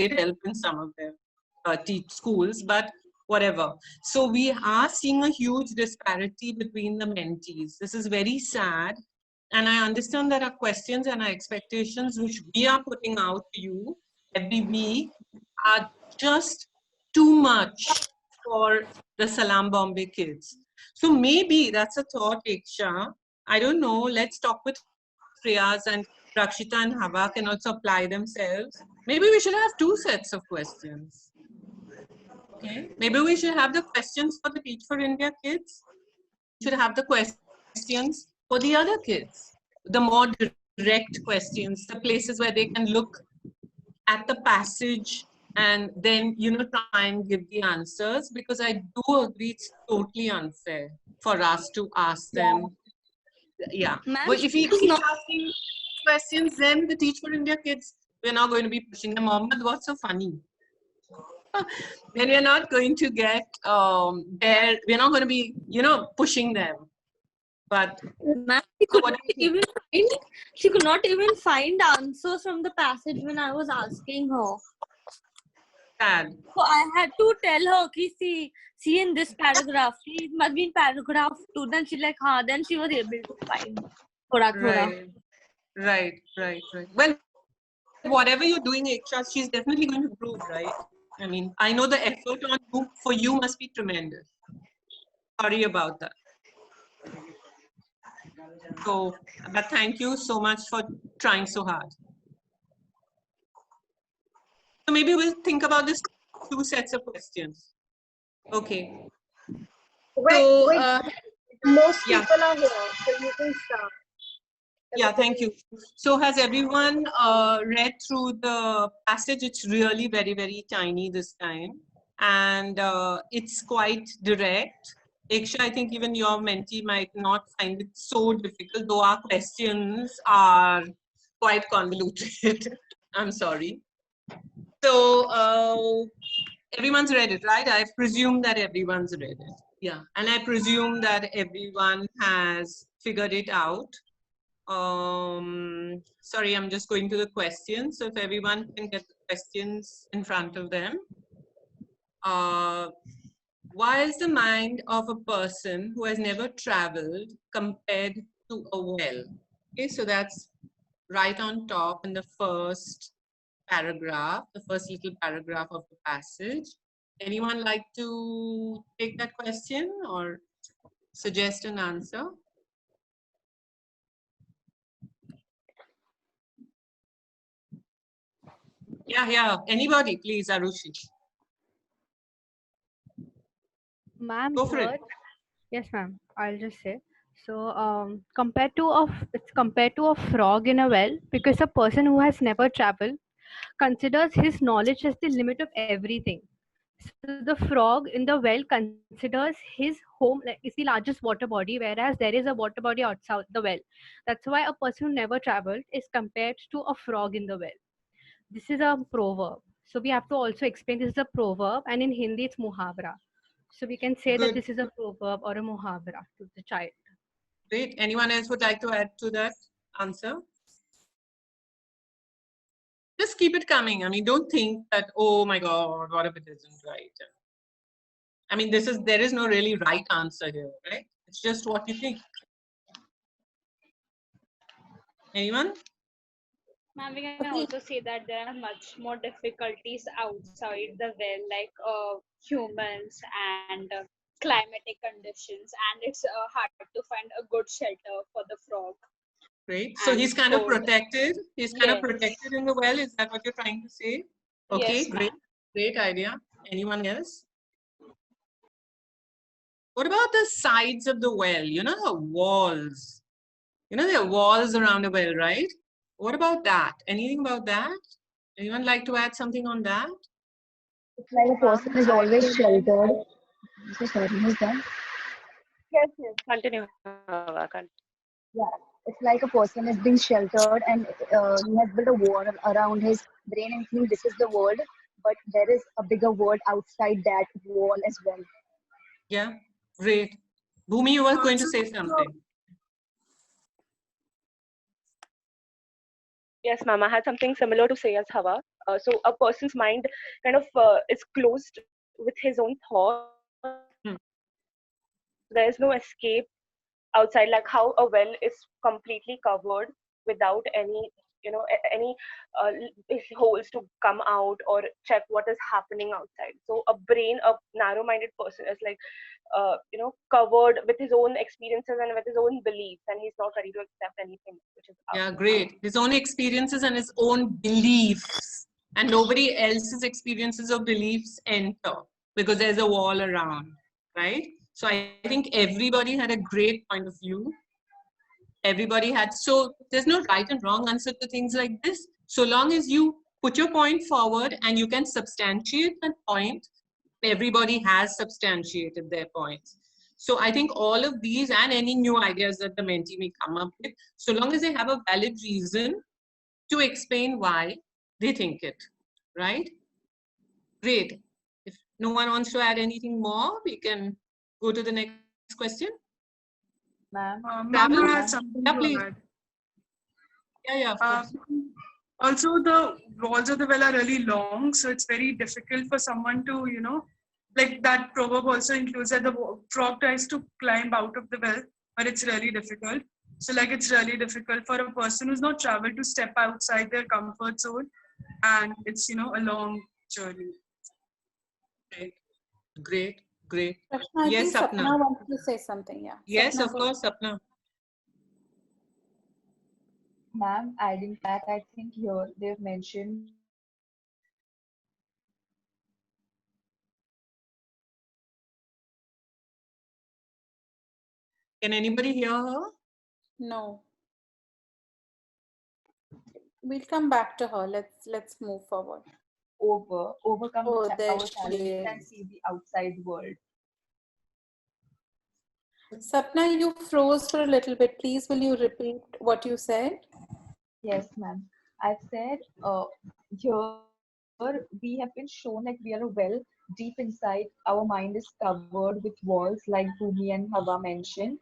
help in some of their schools, but whatever. So we are seeing a huge disparity between the mentees. This is very sad. And I understand there are questions and our expectations which we are putting out to you every week are just too much for the Salam Bombay kids. So maybe that's a thought, Iksha. I don't know. Let's talk with Priyas, and Rakshita and Hava can also apply themselves. Maybe we should have 2 sets of questions. Okay. Maybe we should have the questions for the Teach for India kids. We should have the questions for the other kids. The more direct questions, the places where they can look at the passage and then, try and give the answers, because I do agree it's totally unfair for us to ask them. Yeah. But if we keep asking questions, then the Teach for India kids, we're not going to be pushing them. Mohammed, what's so funny? Then we're not going to get we're not going to be, pushing them. But Ma'am, she could not even find answers from the passage when I was asking her. Sad. So I had to tell her, see in this paragraph, it must be in paragraph 2. Then she's like, then she was able to find. Right. Well, whatever you're doing, Iksha, she's definitely going to improve, right? I mean, I know the effort for you must be tremendous. Sorry about that. So, but thank you so much for trying so hard. So maybe we'll think about this 2 sets of questions. Okay. Wait. Most people are here, so you can start. Yeah, thank you. So has everyone read through the passage? It's really very, very tiny this time. And it's quite direct. Iksha, I think even your mentee might not find it so difficult, though our questions are quite convoluted. I'm sorry. So everyone's read it, right? I presume that everyone's read it. Yeah, and I presume that everyone has figured it out. Sorry, I'm just going to the questions. So if everyone can get the questions in front of them. Why is the mind of a person who has never traveled compared to a well? Okay, so that's right on top in the first paragraph, the first little paragraph of the passage. Anyone like to take that question or suggest an answer? Yeah. Anybody, please, Arushi. Ma'am, Go for it. Yes, ma'am. I'll just say. So, compared to a frog in a well, because a person who has never traveled considers his knowledge as the limit of everything. So the frog in the well considers his home like is the largest water body, whereas there is a water body outside the well. That's why a person who never traveled is compared to a frog in the well. This is a proverb. So we have to also explain this is a proverb, and in Hindi it's muhavra. So we can say that this is a proverb or a muhavra to the child. Great. Anyone else would like to add to that answer? Just keep it coming. I mean, don't think that, oh my God, what if it isn't right? I mean, there is no really right answer here, right? It's just what you think. Anyone? Ma'am, we can also say that there are much more difficulties outside the well, like humans and climatic conditions, and it's hard to find a good shelter for the frog. Great. So he's kind of protected. He's kind of protected in the well. Is that what you're trying to say? Okay, yes, great idea. Anyone else? What about the sides of the well? You know, the walls. You know, there are walls around a well, right? What about that? Anything about that? Anyone like to add something on that? It's like a person is always sheltered. So sorry, who's that? Yes. Continue. Yeah, it's like a person is being sheltered and he has built a wall around his brain and thinks this is the world, but there is a bigger world outside that wall as well. Yeah, great. Bhumi, you were going to say something. Yes, ma'am. I had something similar to say as Hawa. So a person's mind kind of is closed with his own thoughts. Hmm. There is no escape outside, like how a well is completely covered without any, any holes to come out or check what is happening outside. So a narrow-minded person is like, covered with his own experiences and with his own beliefs, and he's not ready to accept anything which is Yeah, outside. great. His own experiences and his own beliefs, and nobody else's experiences or beliefs enter because there's a wall around, right? So I think everybody had a great point of view. Everybody had, so there's no right and wrong answer to things like this. So long as you put your point forward and you can substantiate that point, everybody has substantiated their points. So I think all of these and any new ideas that the mentee may come up with, so long as they have a valid reason to explain why they think it, right? Great. If no one wants to add anything more, we can go to the next question. Ma'am. Ma'am, I have something Yeah, to please. add. Yeah, of course. Also, the walls of the well are really long, so it's very difficult for someone to, like that proverb also includes that the frog tries to climb out of the well, but it's really difficult. So, like, it's really difficult for a person who's not traveled to step outside their comfort zone, and it's, a long journey. Great. Prashna, I Yes, think Sapna. Sapna wants to say something. Yeah. Yes, Sapna, of course, Sapna. Ma'am, adding that, I think here they've mentioned Can anybody hear her? No. We'll come back to her. Let's move forward. overcome Oh, there our she challenges and is. see the outside world. Sapna, you froze for a little bit. Please, will you repeat what you said? Yes, ma'am. I've said here we have been shown like we are a well deep inside. Our mind is covered with walls, like Bhumi and Hava mentioned.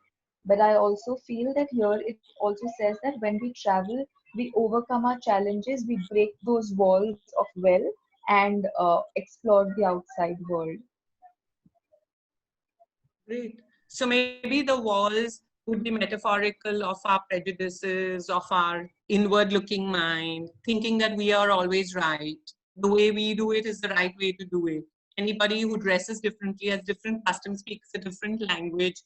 But I also feel that here it also says that when we travel, we overcome our challenges, we break those walls of well and explore the outside world. Great. So maybe the walls would be metaphorical of our prejudices, of our inward looking mind, thinking that we are always right. The way we do it is the right way to do it. Anybody who dresses differently, has different customs, speaks a different language,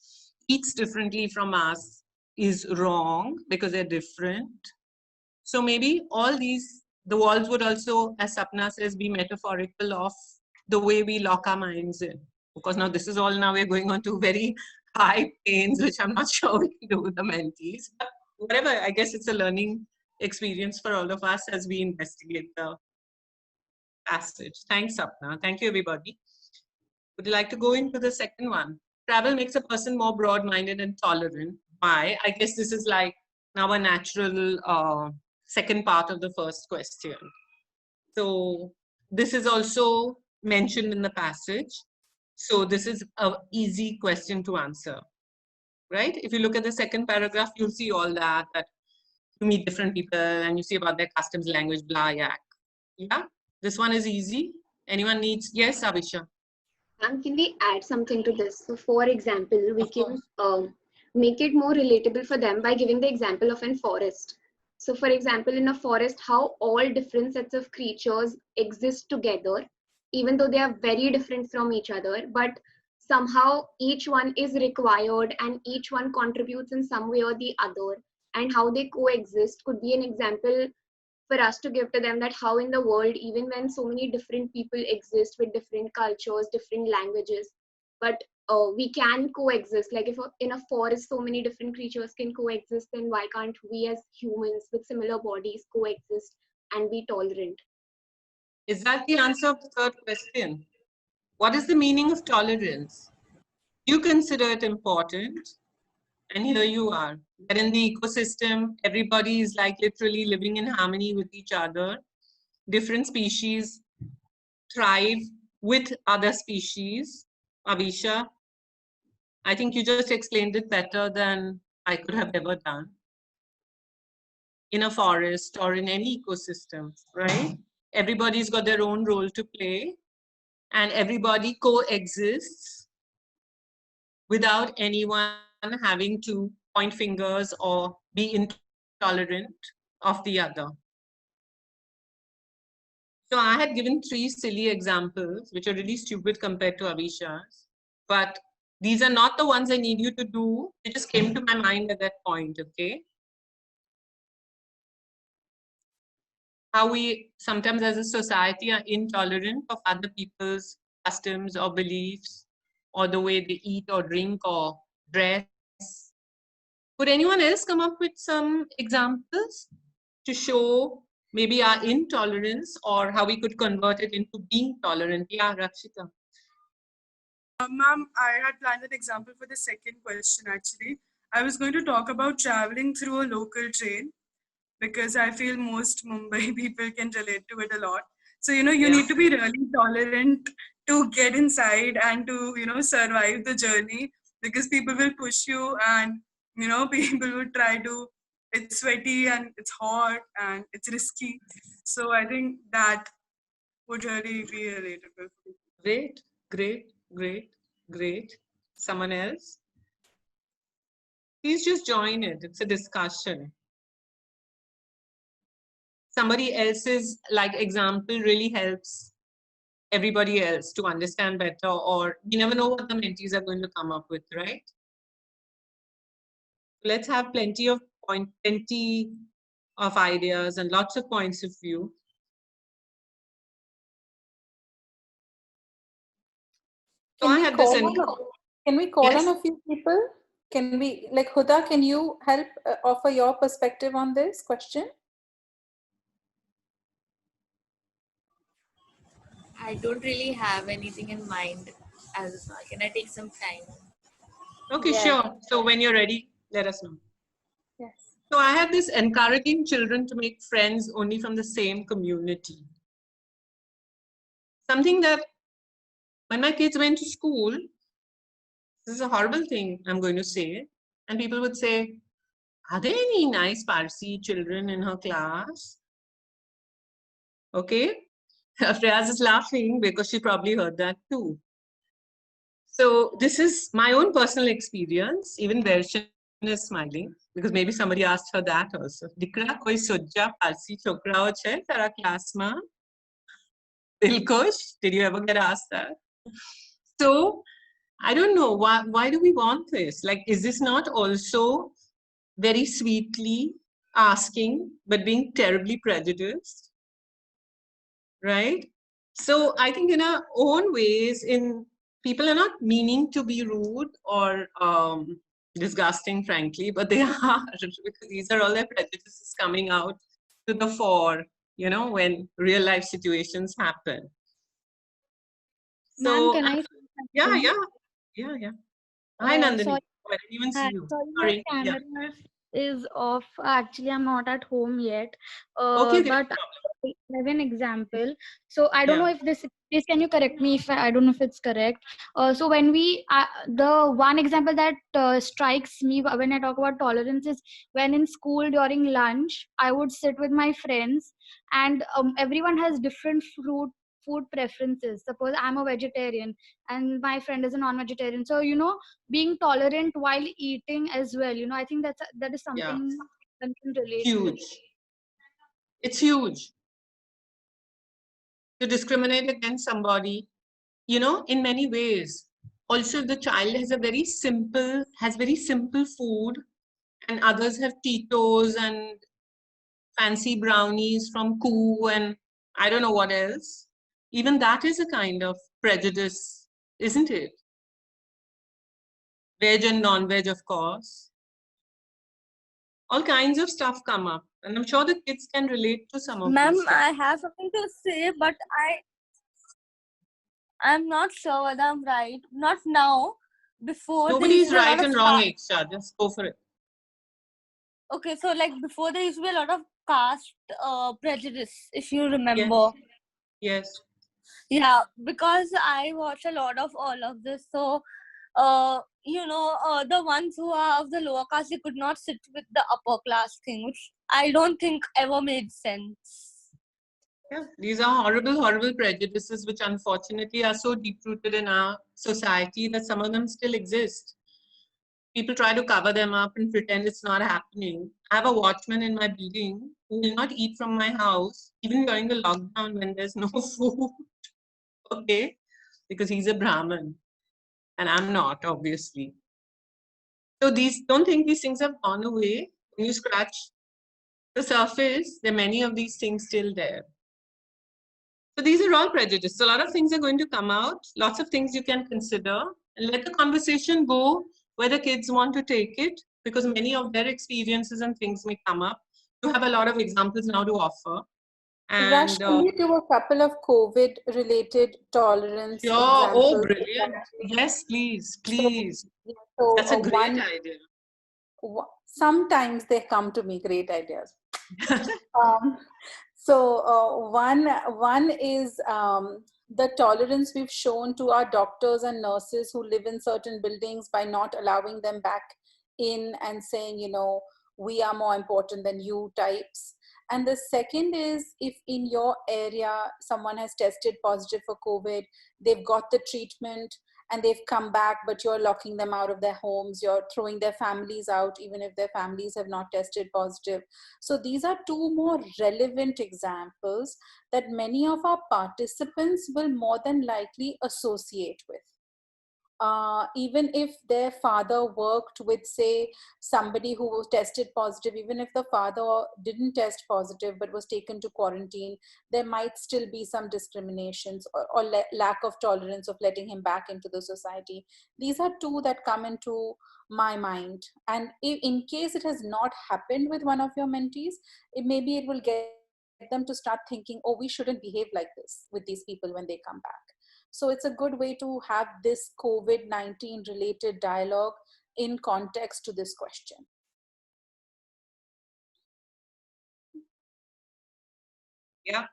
eats differently from us is wrong because they're different. So maybe all these, the walls would also, as Sapna says, be metaphorical of the way we lock our minds in. Because now this is all, now we're going on to very high planes, which I'm not sure we can do with the mentees. But whatever, I guess it's a learning experience for all of us as we investigate the passage. Thanks, Sapna. Thank you, everybody. Would you like to go into the second one? Travel makes a person more broad-minded and tolerant. Why? I guess this is like now a natural second part of the first question. So this is also mentioned in the passage. So this is an easy question to answer, right? If you look at the second paragraph, you'll see all that you meet different people and you see about their customs, language, blah, yak. Yeah, this one is easy. Anyone needs? Yes, Avisha. Can we add something to this? So, for example, we can make it more relatable for them by giving the example of a forest. So, for example, in a forest, how all different sets of creatures exist together, even though they are very different from each other, but somehow each one is required and each one contributes in some way or the other, and how they coexist could be an example for us to give to them, that how in the world, even when so many different people exist with different cultures, different languages, but we can coexist. Like if in a forest so many different creatures can coexist, then why can't we as humans with similar bodies coexist and be tolerant? Is that the answer of the third question? What is the meaning of tolerance? You consider it important, and here you are. That in the ecosystem, everybody is like literally living in harmony with each other. Different species thrive with other species. Avisha, I think you just explained it better than I could have ever done. in a forest or in any ecosystem, right? Everybody's got their own role to play, and everybody coexists without anyone having to point fingers or be intolerant of the other. So I had given 3 silly examples, which are really stupid compared to Avisha's, but these are not the ones I need you to do. They just came to my mind at that point, okay? How we sometimes as a society are intolerant of other people's customs or beliefs, or the way they eat or drink or dress. Could anyone else come up with some examples to show maybe our intolerance or how we could convert it into being tolerant? Yeah, Rakshita. Ma'am, I had planned an example for the second question actually. I was going to talk about traveling through a local train because I feel most Mumbai people can relate to it a lot. So, you need to be really tolerant to get inside and to, survive the journey, because people will push you and, people will try to, it's sweaty and it's hot and it's risky. So I think that would really be relatable. Great, great, great, great. Someone else? Please just join it. It's a discussion. Somebody else's example really helps everybody else to understand better, or you never know what the mentees are going to come up with, right? Let's have plenty of ideas and lots of points of view. So I had this. Can we call Yes. on a few people? Can we, Huda, can you help offer your perspective on this question? I don't really have anything in mind as of now. Can I take some time? Okay, Yes. sure. So when you're ready, let us know. Yes. So I have this encouraging children to make friends only from the same community. Something that when my kids went to school, this is a horrible thing I'm going to say, and people would say, are there any nice Parsi children in her class? Okay. Freyaz is laughing because she probably heard that too. So this is my own personal experience. Even Darshan is smiling because maybe somebody asked her that also. Dikra koi sojja Parsi chokra che tara class ma? Dilkosh, did you ever get asked that? So I don't know, why do we want this? Is this not also very sweetly asking, but being terribly prejudiced? Right? So I think in our own ways, people are not meaning to be rude or disgusting, frankly, but they are, because these are all their prejudices coming out to the fore, when real life situations happen. Ma'am, So, can I? yeah. Hi, Nandini. Sorry. I didn't even see Hi, you. sorry, Sorry. my Yeah. camera is off. Actually, I'm not at home yet. Okay, But I have an example. So I don't know if please can you correct me if I don't know if it's correct. So when the one example that strikes me when I talk about tolerance is when in school during lunch, I would sit with my friends, and everyone has different food preferences. Suppose I'm a vegetarian and my friend is a non-vegetarian. So, being tolerant while eating as well, I think that is something one can relate huge. to. It's huge to discriminate against somebody, in many ways. Also, if the child has very simple food, and others have Tito's and fancy brownies from Koo and I don't know what else, even that is a kind of prejudice, isn't it? Veg and non-veg, of course. All kinds of stuff come up, and I'm sure the kids can relate to some of Ma'am, these stuff. I have something to say, but I'm not sure whether I'm right. Not now. Before Nobody's right and wrong, Iksha. Just go for it. Okay, so before there used to be a lot of caste prejudice, if you remember. Yes. Yeah, because I watch a lot of all of this. So the ones who are of the lower caste, they could not sit with the upper class thing, which I don't think ever made sense. Yeah, these are horrible, horrible prejudices which unfortunately are so deep-rooted in our society that some of them still exist. People try to cover them up and pretend it's not happening. I have a watchman in my building who will not eat from my house, even during the lockdown when there's no food. Okay, because he's a Brahmin and I'm not, obviously. So don't think these things have gone away. When you scratch the surface, there are many of these things still there. So these are all prejudices. A lot of things are going to come out, lots of things you can consider, and let the conversation go where the kids want to take it, because many of their experiences and things may come up. You have a lot of examples now to offer. Rush, And can you do a couple of COVID-related tolerance sure, examples? oh, brilliant. Yes, please, please. So, That's a great idea. Sometimes they come to me, great ideas. One is the tolerance we've shown to our doctors and nurses who live in certain buildings by not allowing them back in and saying, you know, we are more important than you types. And the second is, if in your area someone has tested positive for COVID, they've got the treatment and they've come back, but you're locking them out of their homes, you're throwing their families out, even if their families have not tested positive. So these are two more relevant examples that many of our participants will more than likely associate with. Even if their father worked with, say, somebody who tested positive, even if the father didn't test positive but was taken to quarantine, there might still be some discriminations or lack of tolerance of letting him back into the society. These are two that come into my mind. And if, in case it has not happened with one of your mentees, maybe it will get them to start thinking, oh, we shouldn't behave like this with these people when they come back. So it's a good way to have this COVID-19 related dialogue in context to this question. Yeah,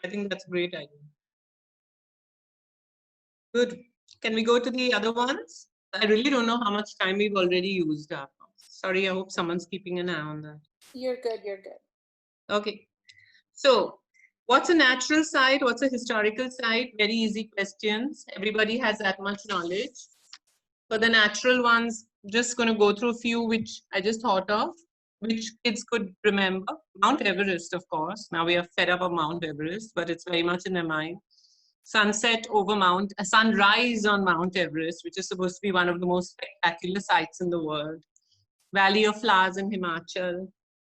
I think that's a great idea. Good. Can we go to the other ones? I really don't know how much time we've already used up. Sorry, I hope someone's keeping an eye on that. You're good, you're good. Okay. So what's a natural site? What's a historical site? Very easy questions. Everybody has that much knowledge. For the natural ones, just going to go through a few which I just thought of, which kids could remember. Mount Everest, of course. Now we are fed up of Mount Everest, but it's very much in their mind. Sunset over a sunrise on Mount Everest, which is supposed to be one of the most spectacular sights in the world. Valley of Flowers in Himachal,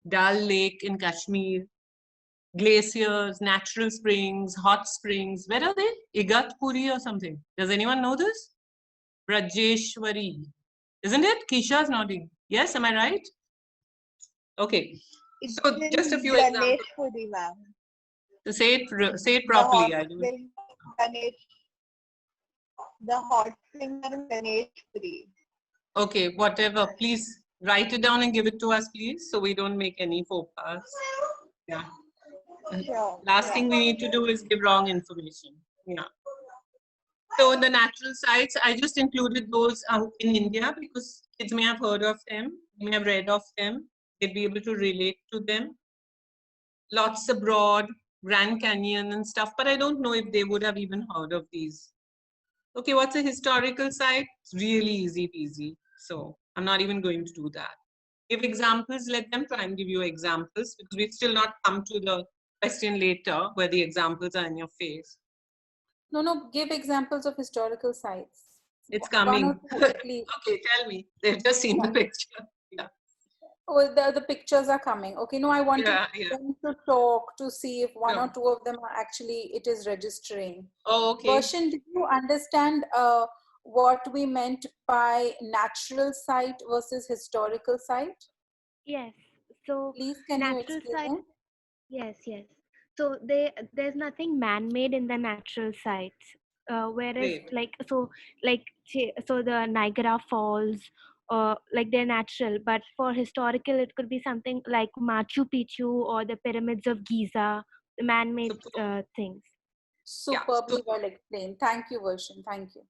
Dal Lake in Kashmir, glaciers, natural springs, hot springs. Where are they? Igatpuri or something. Does anyone know this? Rajeshwari. Isn't it? Kisha's nodding. Yes, am I right? Okay. So just a few examples. To say it properly. The hot springs are in Ganeshpuri. Okay, whatever. Please write it down and give it to us, please, so we don't make any faux pas. Yeah. Sure. Last thing we need to do is give wrong information. Yeah. So the natural sites, I just included those out in India because kids may have heard of them, may have read of them, they'd be able to relate to them. Lots abroad, Grand Canyon and stuff, but I don't know if they would have even heard of these. Okay, what's a historical site? It's really easy peasy. So I'm not even going to do that. Give examples, let them try and give you examples because we've still not come to the question later where the examples are in your face. No, give examples of historical sites. It's coming. Okay, tell me. They've just seen the picture. Yeah. Oh, the pictures are coming. Okay, no, I want them to talk to see if one or two of them are actually, it is registering. Oh, okay. Vershan, did you understand what we meant by natural site versus historical site? Yes. So please, can you explain? Yes. So there's nothing man-made in the natural sites. Whereas so the Niagara Falls, like they're natural, but for historical it could be something like Machu Picchu or the pyramids of Giza, the man-made things. Superbly well explained. Thank you, Vershan. Thank you.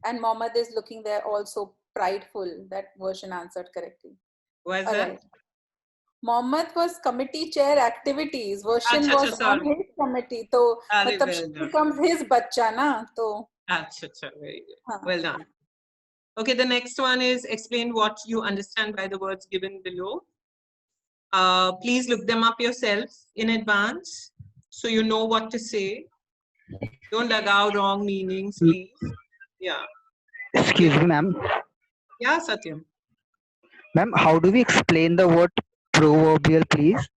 And Mohammed is looking there also prideful. That version answered correctly. Was All that? right. Mohammed was committee chair activities. Version was on sorry. his committee. So, Well matlab she done. becomes his bacha na. So, Very good. Well done. Okay, the next one is explain what you understand by the words given below. Please look them up yourself in advance so you know what to say. Don't lagao wrong meanings, please. Yeah. Excuse me, ma'am. Yeah, Satyam. Ma'am, how do we explain the word proverbial, please?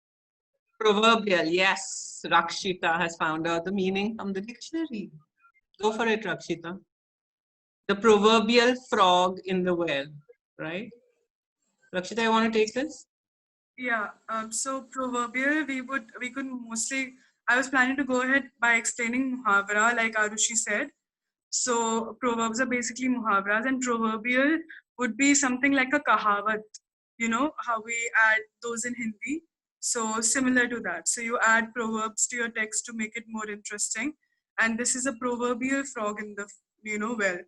Proverbial, yes. Rakshita has found out the meaning from the dictionary. Go for it, Rakshita. The proverbial frog in the well, right? Rakshita, you want to take this? Yeah. So proverbial, we could mostly. I was planning to go ahead by explaining muhavara, like Arushi said. So proverbs are basically muhavras, and proverbial would be something like a kahavat. You know how we add those in Hindi. So similar to that. So you add proverbs to your text to make it more interesting. And this is a proverbial frog in the well,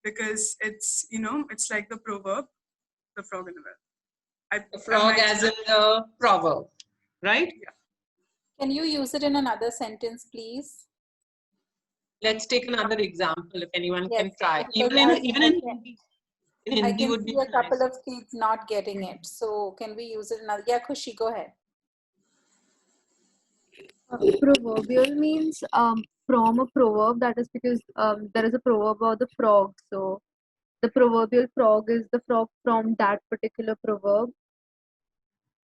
because it's it's like the proverb, the frog in the well. The frog as in the proverb, right? Yeah. can you use it in another sentence, please? Let's take another example if anyone Yes, can try. because Even in Hindi. In I Hindi can would see be a couple nice. of kids not getting it. So can we use it in another? Yeah, Khushi, go ahead. Proverbial means from a proverb. That is because there is a proverb about the frog. So the proverbial frog is the frog from that particular proverb.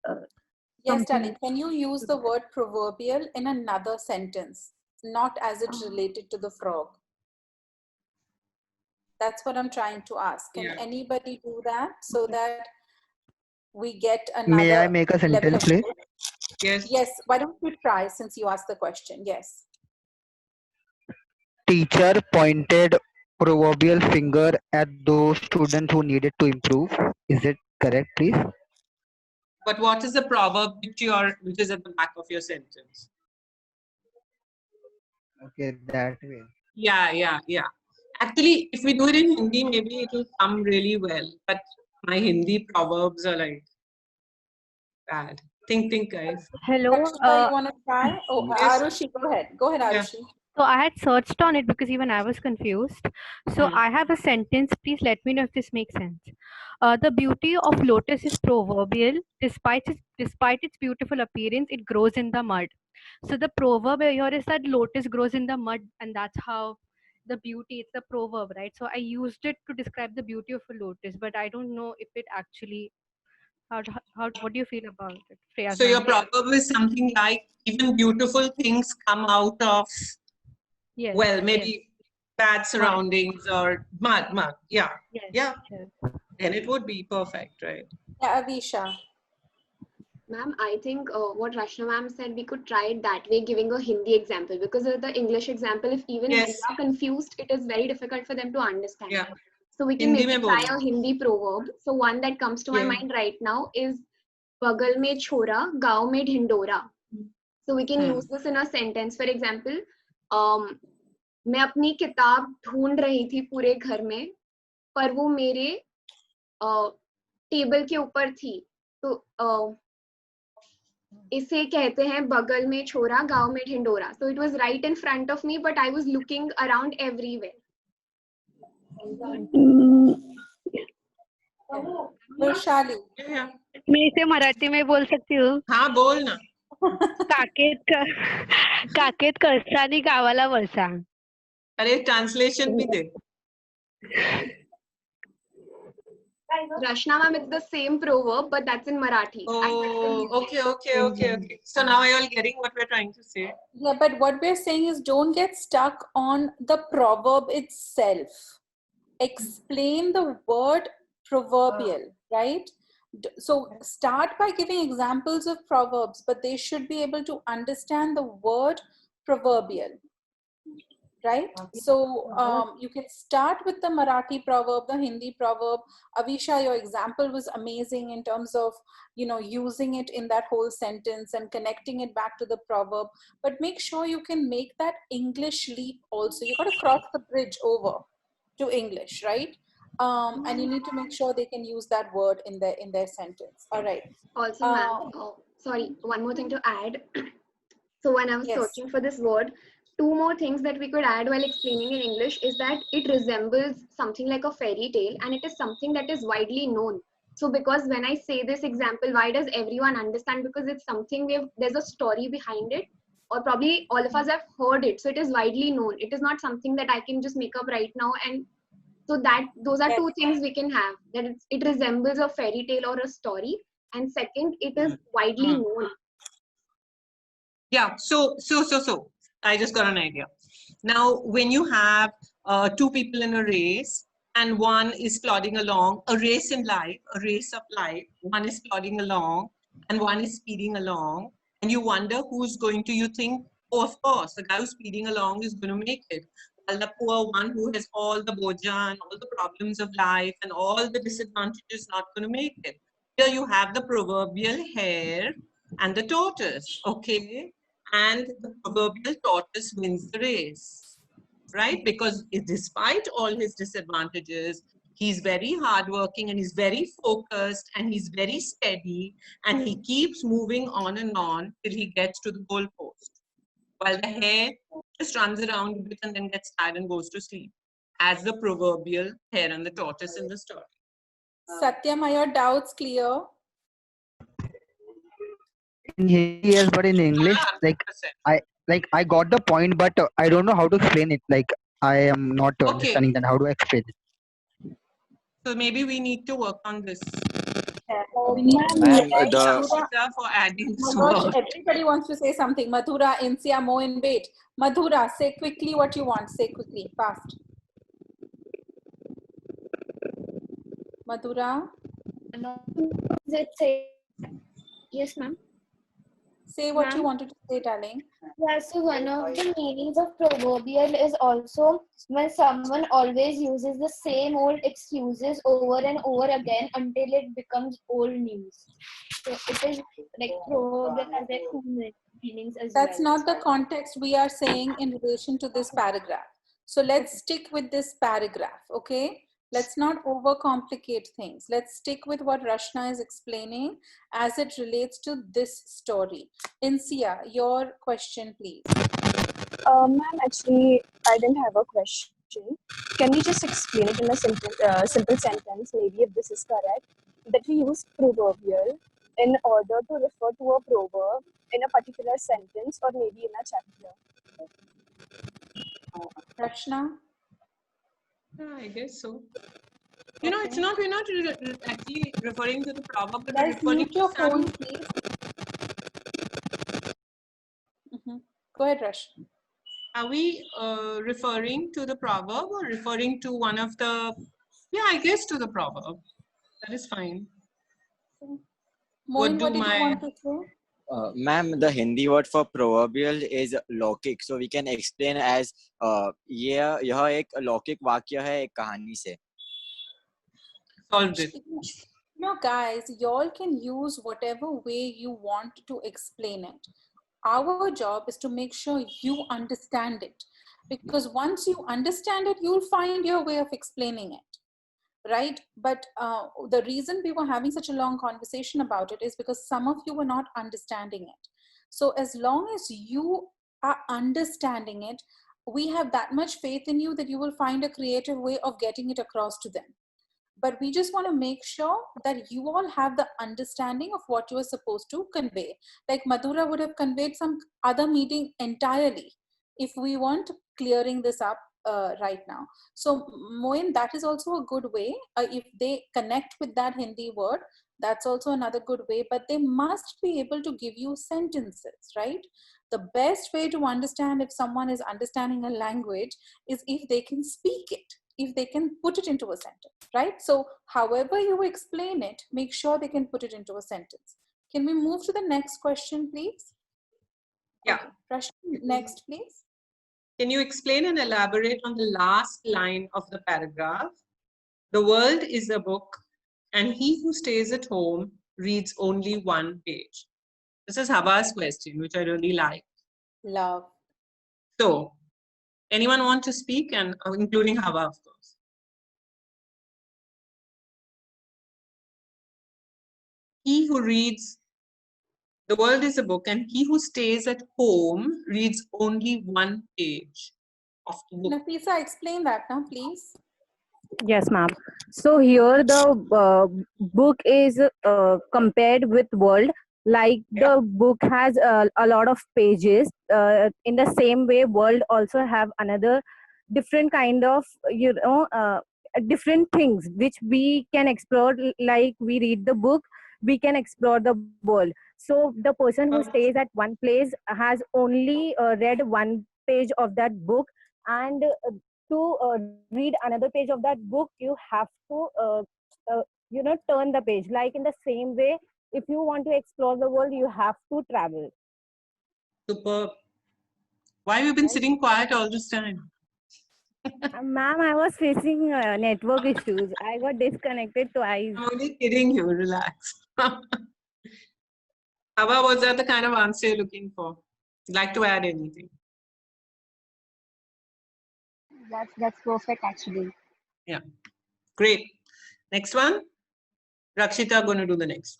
Yes, Something- darling. Can you use the word proverbial in another sentence, not as it's related to the frog? That's what I'm trying to ask. Can Yeah. anybody do that so that we get another May I make a level sentence, of please? Yes. Yes. Why don't you try since you asked the question? Yes. Teacher pointed proverbial finger at those students who needed to improve. Is it correct, please? But what is the proverb which is at the back of your sentence? Okay, that way. Yeah. Actually, if we do it in Hindi, maybe it will come really well. But my Hindi proverbs are like bad. Think, guys. Hello. Rakshita, you want to try? Oh, Yes. Arushi, go ahead. Go ahead, Yeah. Arushi. So I had searched on it because even I was confused. So I have a sentence. Please let me know if this makes sense. The beauty of lotus is proverbial. Despite its beautiful appearance, it grows in the mud. So the proverb here is that lotus grows in the mud, and that's how the beauty. It's the proverb, right? So I used it to describe the beauty of a lotus, but I don't know if it actually. What do you feel about it, Freya's So your ma'am? proverb is something like even beautiful things come out of, Yes. well, maybe bad surroundings or mud. Yeah. Yes. Yeah. Yes. Then it would be perfect, right? Yeah, Avisha. Ma'am, I think what Rashna ma'am said, we could try it that way, giving a Hindi example. Because of the English example, if even Yes. they are confused, it is very difficult for them to understand. Yeah. So we can Hindi maybe mein try bolna. a Hindi proverb. So one that comes to my Yeah. mind right now is Bagal mein chhora, gaon mein dhindora. So we can use this in a sentence. For example, मैं अपनी किताब ढूंढ रही थी पूरे घर में, पर वो मेरे टेबल के ऊपर थी. तो इसे कहते हैं बगल में छोरा गांव में Dhindora. So it was right in front of me, but I was looking around everywhere. Vaishali. मैं इसे मराठी में बोल सकती हूँ. हाँ बोल ना. काकेत कळसानी गावाला वळसा. अरे ट्रांसलेशन भी दे. Rashna ma'am, it's the same proverb, but that's in Marathi. Oh, okay. So now are you all getting what we're trying to say? Yeah, but what we're saying is don't get stuck on the proverb itself. Explain the word proverbial, right? So start by giving examples of proverbs, but they should be able to understand the word proverbial, right? So you can start with the Marathi proverb, the Hindi proverb. Avisha, your example was amazing in terms of, using it in that whole sentence and connecting it back to the proverb, but make sure you can make that English leap also. You got to cross the bridge over. to English, right? And you need to make sure they can use that word in their sentence. All right. Also, ma'am, sorry, one more thing to add. So when I was Yes. searching for this word, two more things that we could add while explaining in English is that it resembles something like a fairy tale, and it is something that is widely known. So because when I say this example, why does everyone understand? Because it's something there's a story behind it, or probably all of us have heard it. So it is widely known. It is not something that I can just make up right now. And so that those are two things we can have, that it resembles a fairy tale or a story. And second, it is widely known. Yeah, so I just got an idea. Now, when you have two people in a race and one is plodding along, a race in life, a race of life, one is plodding along and one is speeding along, and you wonder who's going to, you think, oh, of course, the guy who's speeding along is going to make it. While the poor one who has all the boja and all the problems of life and all the disadvantages not going to make it. Here you have the proverbial hare and the tortoise, okay? And the proverbial tortoise wins the race, right? Because despite all his disadvantages, he's very hardworking and he's very focused and he's very steady and he keeps moving on and on till he gets to the goalpost. While the hare just runs around a bit and then gets tired and goes to sleep, as the proverbial hare and the tortoise in the story. Satyam, are your doubts clear? In Hindi, yes, but in English, I got the point, but I don't know how to explain it. Like I am not understanding then how to explain it. So maybe we need to work on this. For adding oh my gosh, everybody wants to say something. Madhura, Insia, Mo, and wait. Madhura, say quickly what you want. Say quickly, fast. Madhura? Yes, ma'am. Say what you wanted to say, darling. Yeah, so one of the meanings of proverbial is also when someone always uses the same old excuses over and over again until it becomes old news. So it is like proverbial has like two meanings as That's well. not the context we are saying in relation to this paragraph. So let's stick with this paragraph, okay? Let's not overcomplicate things. Let's stick with what Rashna is explaining as it relates to this story. Insia, your question, please. Ma'am, actually, I didn't have a question. Can we just explain it in a simple sentence, maybe if this is correct, that we use proverbial in order to refer to a proverb in a particular sentence or maybe in a chapter? Rachna? Yeah, I guess so. You know, it's not, we're not actually referring to the proverb, but Guys, we're referring mute to your some... phone, please. Go ahead, Rash. Are we referring to the proverb or referring to one of the... Yeah, I guess to the proverb. That is fine. Moin, what did you want to say? Ma'am, the Hindi word for proverbial is लौकिक, so we can explain as यह एक लौकिक वाक्य है एक कहानी से. Solved it. No, guys, y'all can use whatever way you want to explain it. Our job is to make sure you understand it, because once you understand it, you'll find your way of explaining it. Right? But the reason we were having such a long conversation about it is because some of you were not understanding it. So as long as you are understanding it, we have that much faith in you that you will find a creative way of getting it across to them. But we just want to make sure that you all have the understanding of what you are supposed to convey. Like Madhura would have conveyed some other meaning entirely if we weren't clearing this up right now. So Moin, that is also a good way. If they connect with that Hindi word, that's also another good way, but they must be able to give you sentences, right? The best way to understand if someone is understanding a language is if they can speak it, if they can put it into a sentence, right? So however you explain it, make sure they can put it into a sentence. Can we move to the next question, please? Yeah. Okay. Rashmi, next, please. Can you explain and elaborate on the last line of the paragraph? The world is a book, and he who stays at home reads only one page. This is Hava's question, which I really like. Love. So, anyone want to speak, and including Hava, of course? He who reads, the world is a book, and he who stays at home reads only one page of the book. Nafisa, explain that now, please. Yes, ma'am. So here the book is compared with world. Like the book has a lot of pages. In the same way, world also have another different kind of different things which we can explore. Like we read the book, we can explore the world. So the person who stays at one place has only read one page of that book, and to read another page of that book, you have to turn the page. Like in the same way, if you want to explore the world, you have to travel. Superb. Why have you been sitting quiet all this time? Ma'am, I was facing network issues. I got disconnected twice. I'm only kidding you. Relax. Ava, was that the kind of answer you're looking for? Like to add anything? That's perfect, actually. Yeah. Great. Next one. Rakshita going to do the next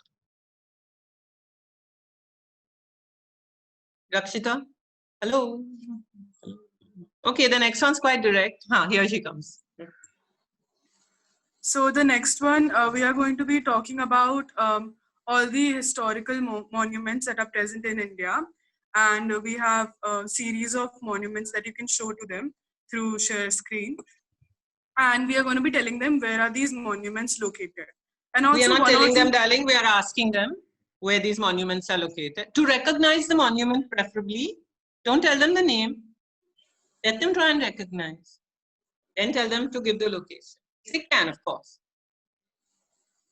one. Rakshita? Hello? Okay, the next one's quite direct. Here she comes. So the next one, we are going to be talking about all the historical monuments that are present in India. And we have a series of monuments that you can show to them through share screen. And we are going to be telling them where are these monuments located. And also we are not telling them, darling, we are asking them where these monuments are located. To recognize the monument preferably, don't tell them the name. Let them try and recognize. Then tell them to give the location. They can, of course.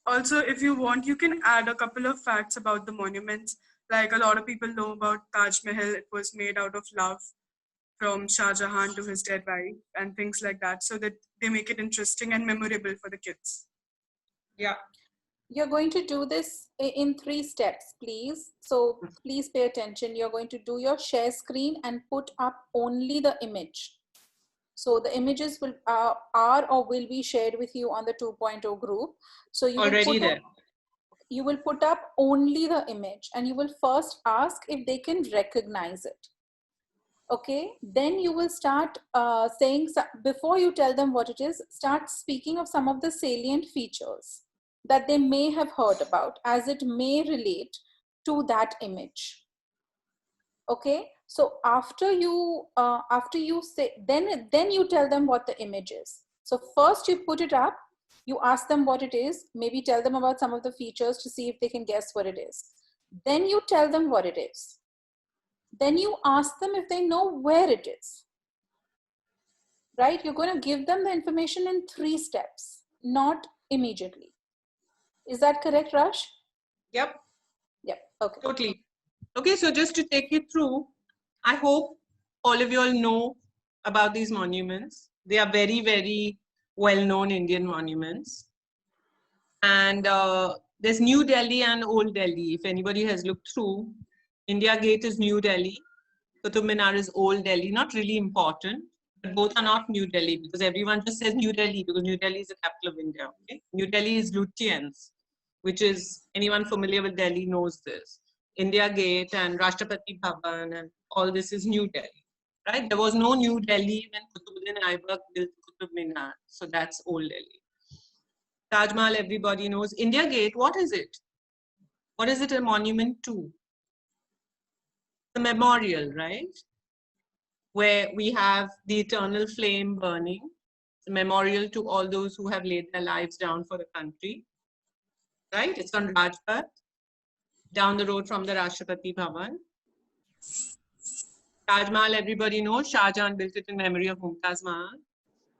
Also, if you want, you can add a couple of facts about the monuments. Like a lot of people know about Taj Mahal. It was made out of love from Shah Jahan to his dead wife and things like that, so that they make it interesting and memorable for the kids. Yeah. You're going to do this in 3 steps, please. So please pay attention. You're going to do your share screen and put up only the image. So the images will are or will be shared with you on the 2.0 group. So you already there. You will put up only the image, and you will first ask if they can recognize it. Okay, then you will start saying, before you tell them what it is, start speaking of some of the salient features that they may have heard about, as it may relate to that image. Okay, so after you say, then you tell them what the image is. So first you put it up, you ask them what it is, maybe tell them about some of the features to see if they can guess what it is. Then you tell them what it is. Then you ask them if they know where it is. Right? You're going to give them the information in 3 steps, not immediately. Is that correct, Rash? Yep. Yep. Okay. Totally. Okay, so just to take you through, I hope all of you all know about these monuments. They are very, very well-known Indian monuments. And there's New Delhi and Old Delhi. If anybody has looked through, India Gate is New Delhi. Qutub Minar is Old Delhi. Not really important, but both are not New Delhi because everyone just says New Delhi because New Delhi is the capital of India. Okay? New Delhi is Lutyens, which is, anyone familiar with Delhi knows this. India Gate and Rashtrapati Bhavan and all this is New Delhi, right? There was no New Delhi when Qutbuddin Aibak built Qutub Minar. So that's Old Delhi. Taj Mahal, everybody knows. India Gate, what is it? What is it a monument to? The memorial, right? Where we have the eternal flame burning, the memorial to all those who have laid their lives down for the country, right? It's on Rajpath, down the road from the Rashtrapati Bhavan. Taj Mahal, everybody knows. Shah Jahan built it in memory of Mumtaz Mahal,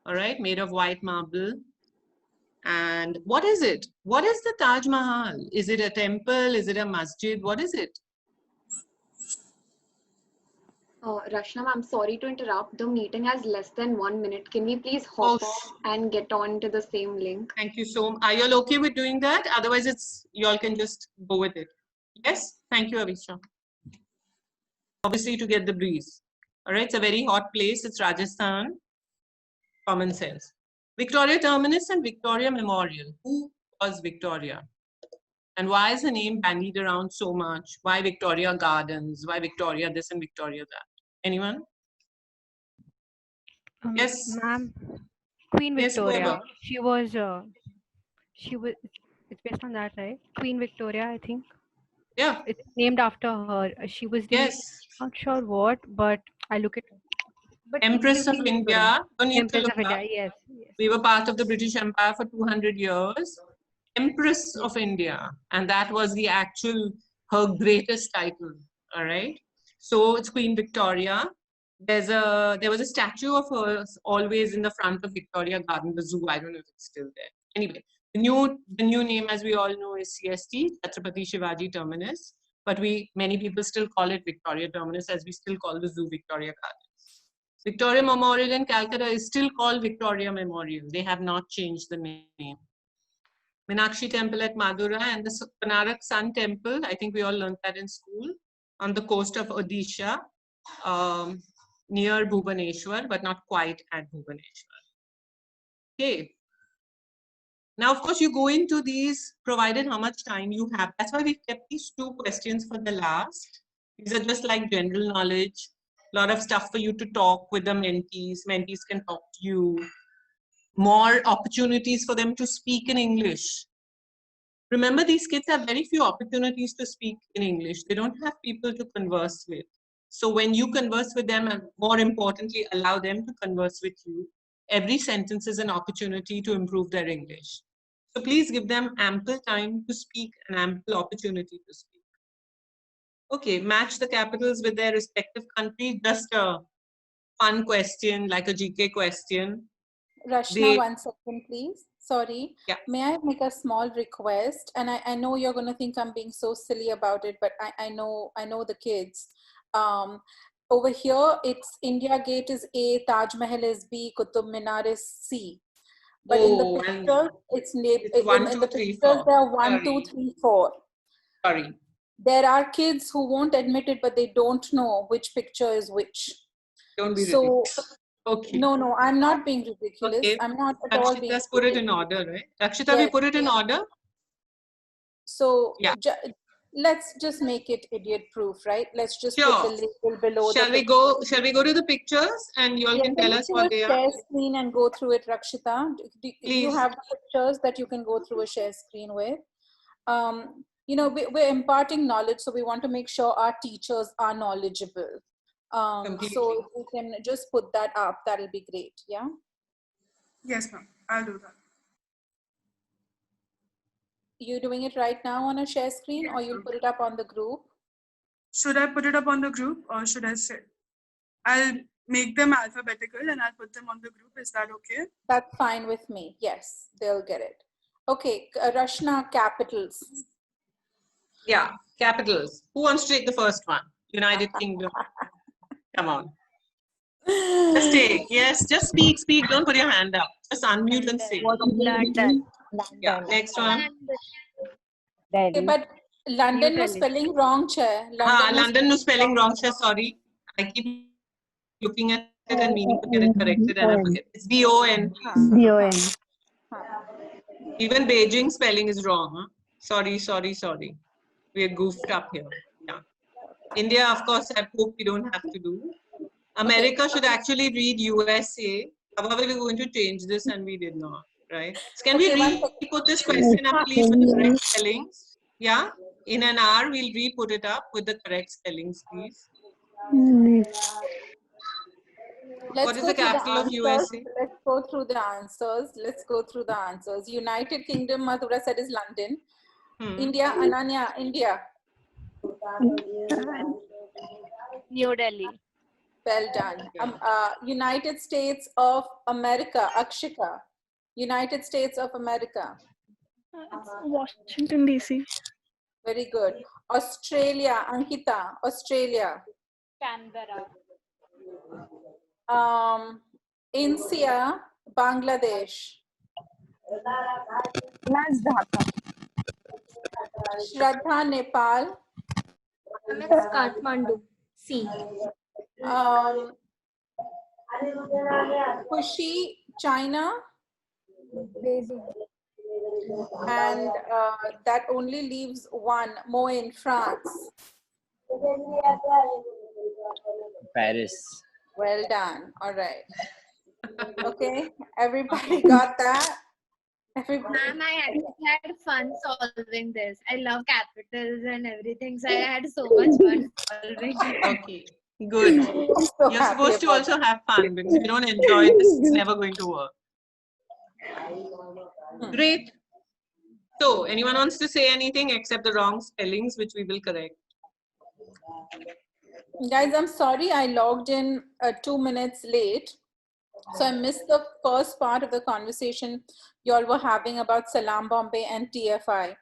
all right? Made of white marble. And what is it? What is the Taj Mahal? Is it a temple? Is it a masjid? What is it? Rashna, I'm sorry to interrupt. The meeting has less than 1 minute. Can we please hop off and get on to the same link? Thank you so much. Are you all okay with doing that? Otherwise, you all can just go with it. Yes? Thank you, Avisha. Obviously, to get the breeze. All right, it's a very hot place. It's Rajasthan. Common sense. Victoria Terminus and Victoria Memorial. Who was Victoria? And why is her name bandied around so much? Why Victoria Gardens? Why Victoria this and Victoria that? Anyone? Yes. Ma'am, Queen Yes, Victoria. whoever. She was. It's based on that, right? Queen Victoria, I think. Yeah. It's named after her. She was the. Yes. Not sure what, but I look at. But Empress of Queen Victoria. India. Don't need to Empress look of India. up. Yes. We were part of the British Empire for 200 years. Empress of India. And that was the actual, her greatest title. All right. So it's Queen Victoria. There was a statue of her always in the front of Victoria Garden, the zoo. I don't know if it's still there. Anyway, the new name, as we all know, is CST, Chhatrapati Shivaji Terminus. But many people still call it Victoria Terminus, as we still call the zoo Victoria Gardens. Victoria Memorial in Calcutta is still called Victoria Memorial. They have not changed the name. Meenakshi Temple at Madura and the Panarak Sun Temple, I think we all learned that in school, on the coast of Odisha, near Bhubaneswar, but not quite at Bhubaneswar. Okay. Now, of course, you go into these, provided how much time you have. That's why we kept these 2 questions for the last. These are just like general knowledge, a lot of stuff for you to talk with the mentees. Mentees can talk to you. More opportunities for them to speak in English. Remember, these kids have very few opportunities to speak in English. They don't have people to converse with. So when you converse with them, and more importantly, allow them to converse with you, every sentence is an opportunity to improve their English. So please give them ample time to speak and ample opportunity to speak. Okay, match the capitals with their respective country. Just a fun question, like a GK question. Rashna, 1 second, please. Sorry. Yeah. May I make a small request? And I know you're going to think I'm being so silly about it, but I know the kids. Over here, it's India Gate is A, Taj Mahal is B, Qutub Minar is C. But in the picture, it's in the pictures there are 1, 2, 3, 4. Sorry. There are kids who won't admit it, but they don't know which picture is which. Don't be ridiculous. Okay. No, I'm not being ridiculous. Okay. I'm not at all being Rakshita's put it in order, right? Rakshita, we put it in order? So yeah. Let's just make it idiot proof, right? Let's just put the label below. Shall we go to the pictures and you all can tell us what they are? Share screen and go through it, Rakshita. You have the pictures that you can go through a share screen with. You know, we're imparting knowledge, so we want to make sure our teachers are knowledgeable. So if we can just put that up, that'll be great. Yeah. Yes, ma'am. I'll do that. You doing it right now on a share screen, or you'll put it up on the group? Should I put it up on the group, or should I say? I'll make them alphabetical and I'll put them on the group. Is that okay? That's fine with me. Yes, they'll get it. Okay, Rashna, capitals. Yeah, capitals. Who wants to take the first one? United Kingdom. Come on. Just take. Yes, just speak. Don't put your hand up. Just unmute and say. London. Yeah, next one. Okay, but London no spelling wrong, chair. London no spelling wrong, chair. Sorry. I keep looking at it and meaning to get it corrected and I forget. It's B-O-N. B-O-N. Even Beijing spelling is wrong. Huh? Sorry. We are goofed up here. Yeah. India, of course, I hope we don't have to do. America should actually read USA. However, we're going to change this and we did not, right? So can we re-put this question up, please, with the correct spellings? Yeah? In an hour, we'll re-put it up with the correct spellings, please. What is the capital of USA? Let's go through the answers. United Kingdom, Madhura said, is London. India, Ananya, India. New Delhi. Well done. United States of America, Akshika. United States of America. Washington, D.C. Very good. Australia, Ankita. Australia. Canberra. India, Bangladesh. Dhaka. Shraddha, Nepal. It's Kathmandu. C. Khushi, China. And that only leaves one, Mo in France. Paris. Well done. All right. Okay, everybody got that? Ma'am, I actually had fun solving this. I love capitals and everything, so I had so much fun solving it. Okay, good. So You're happy supposed to about also have fun, because if you don't enjoy this, it's never going to work. Great. So, anyone wants to say anything except the wrong spellings, which we will correct? Guys, I'm sorry I logged in 2 minutes late. So I missed the first part of the conversation you all were having about Salam Bombay and TFI.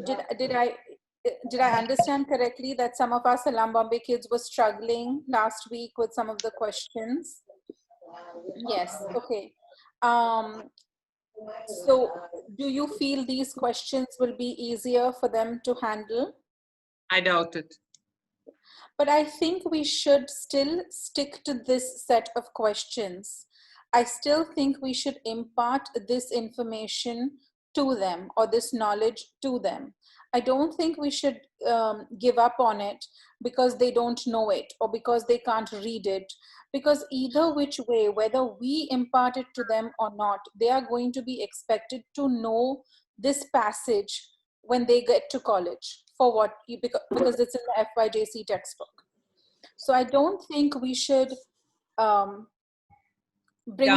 Did I understand correctly that some of our Salam Bombay kids were struggling last week with some of the questions? Yes, okay. So do you feel these questions will be easier for them to handle? I doubt it. But I think we should still stick to this set of questions. I still think we should impart this information to them, or this knowledge to them. I don't think we should give up on it because they don't know it or because they can't read it. Because either which way, whether we impart it to them or not, they are going to be expected to know this passage when they get to college. For what? Because it's in the FYJC textbook. So I don't think we should bring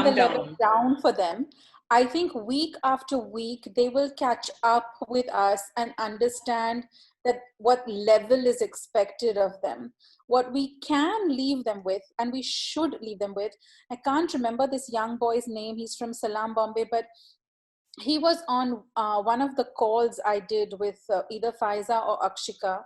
the level down for them. I think week after week, they will catch up with us and understand that what level is expected of them. What we can leave them with, and we should leave them with, I can't remember this young boy's name, he's from Salam Bombay, but he was on one of the calls I did with either Faiza or Akshika.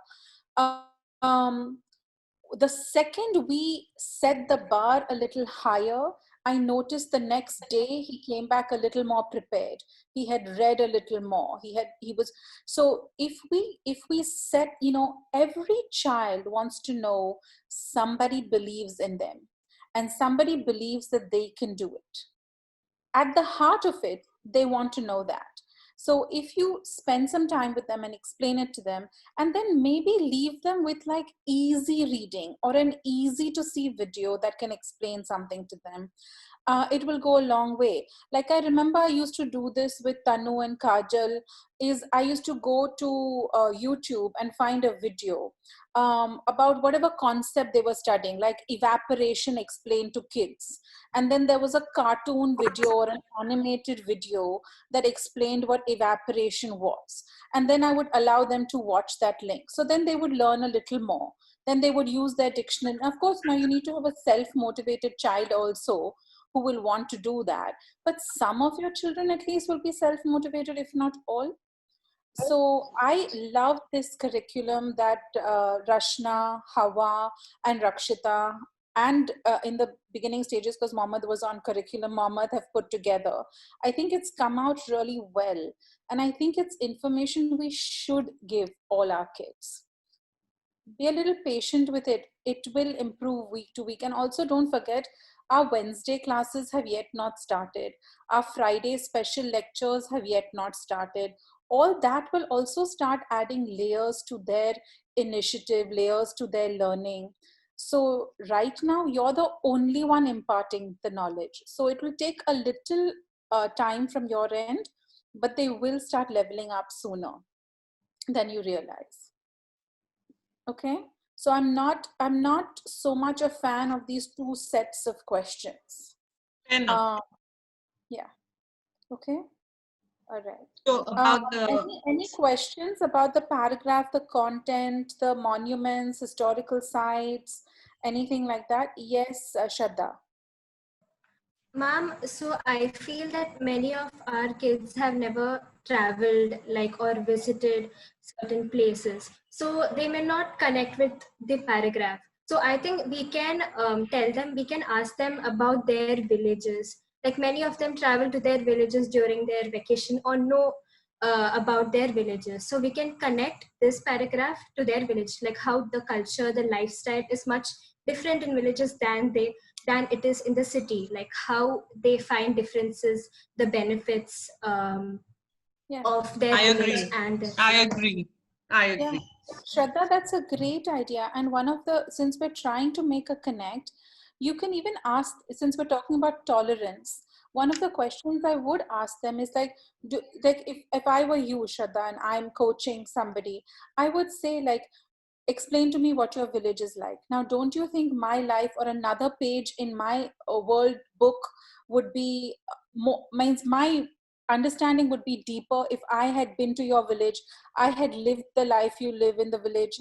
The second we set the bar a little higher, I noticed the next day he came back a little more prepared. He had read a little more. So if we set, every child wants to know somebody believes in them and somebody believes that they can do it. At the heart of it, they want to know that. So if you spend some time with them and explain it to them, and then maybe leave them with like easy reading or an easy to see video that can explain something to them, it will go a long way. Like I remember I used to do this with Tanu and Kajal, I used to go to YouTube and find a video about whatever concept they were studying, like evaporation explained to kids. And then there was a cartoon video or an animated video that explained what evaporation was. And then I would allow them to watch that link. So then they would learn a little more. Then they would use their dictionary. Of course, now you need to have a self-motivated child also who will want to do that. But some of your children at least will be self-motivated, if not all. So I love this curriculum that Rashna, Hawa, and Rakshita, and in the beginning stages, because Mohammed was on curriculum, Mohammed have put together. I think it's come out really well. And I think it's information we should give all our kids. Be a little patient with it. It will improve week to week. And also don't forget, our Wednesday classes have yet not started. Our Friday special lectures have yet not started. All that will also start adding layers to their initiative, layers to their learning. So right now, you're the only one imparting the knowledge. So it will take a little time from your end, but they will start leveling up sooner than you realize. Okay? So I'm not so much a fan of these two sets of questions. Yeah. Okay. All right. So about any questions about the paragraph, the content, the monuments, historical sites, anything like that? Yes, Shraddha. Ma'am, so I feel that many of our kids have never traveled or visited certain places. So they may not connect with the paragraph. So I think we can tell them, we can ask them about their villages. Like many of them travel to their villages during their vacation or know about their villages. So we can connect this paragraph to their village, like how the culture, the lifestyle is much different in villages than they than it is in the city, like how they find differences, the benefits of their I village agree. and I agree. I Yeah, agree. Shraddha, that's a great idea. And one of the, since we're trying to make a connect, you can even ask, since we're talking about tolerance, one of the questions I would ask them is like, if I were you, Shraddha, and I'm coaching somebody, I would say like, explain to me what your village is like. Now, don't you think my life or another page in my world book would be more, means my understanding would be deeper if I had been to your village, I had lived the life you live in the village.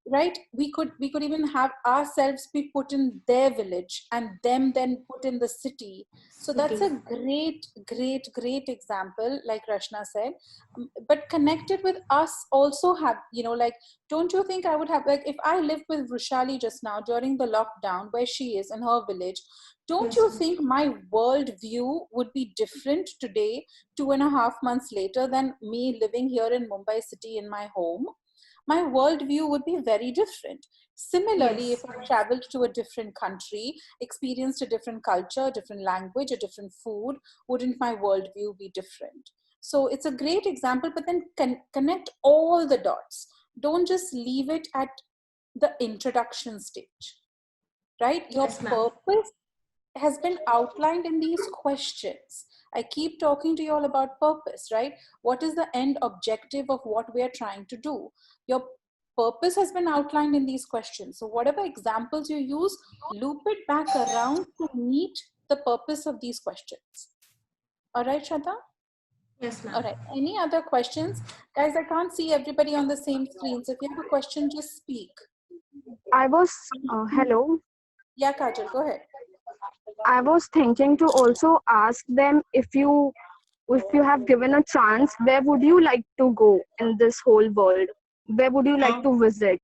Right? We could even have ourselves be put in their village and them then put in the city. So that's a great example, like Rashna said. But connected with us also have, like, don't you think I would have, like, if I lived with Vrushali just now during the lockdown where she is in her village, don't you think my world view would be different today, 2.5 months later, than me living here in Mumbai city in my home? My worldview would be very different. Similarly, if I traveled to a different country, experienced a different culture, different language, a different food, wouldn't my worldview be different? So it's a great example, but then connect all the dots. Don't just leave it at the introduction stage, right? Your purpose has been outlined in these questions. I keep talking to you all about purpose, right? What is the end objective of what we are trying to do? Your purpose has been outlined in these questions. So whatever examples you use, loop it back around to meet the purpose of these questions. All right, Shraddha? Yes, ma'am. All right. Any other questions? Guys, I can't see everybody on the same screen. So if you have a question, just speak. I was, hello. Yeah, Kajal, go ahead. I was thinking to also ask them, if you have given a chance, where would you like to go in this whole world? Where would you like to visit?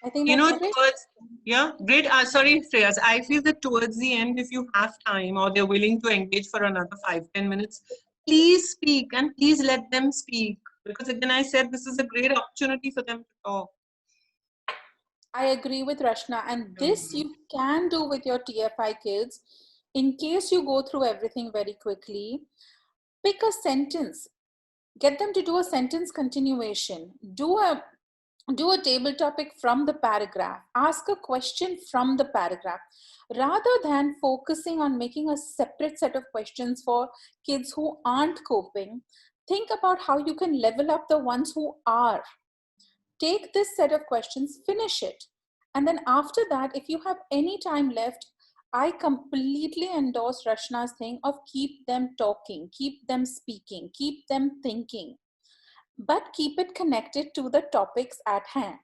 I think great. Sorry, Shreyas. I feel that towards the end, if you have time or they're willing to engage for another 5-10 minutes, please speak and please let them speak. Because again, I said this is a great opportunity for them to talk. I agree with Rashna, and this you can do with your TFI kids. In case you go through everything very quickly, pick a sentence. Get them to do a sentence continuation. Do a table topic from the paragraph. Ask a question from the paragraph. Rather than focusing on making a separate set of questions for kids who aren't coping, think about how you can level up the ones who are. Take this set of questions, finish it. And then after that, if you have any time left, I completely endorse Rashna's thing of keep them talking, keep them speaking, keep them thinking, but keep it connected to the topics at hand,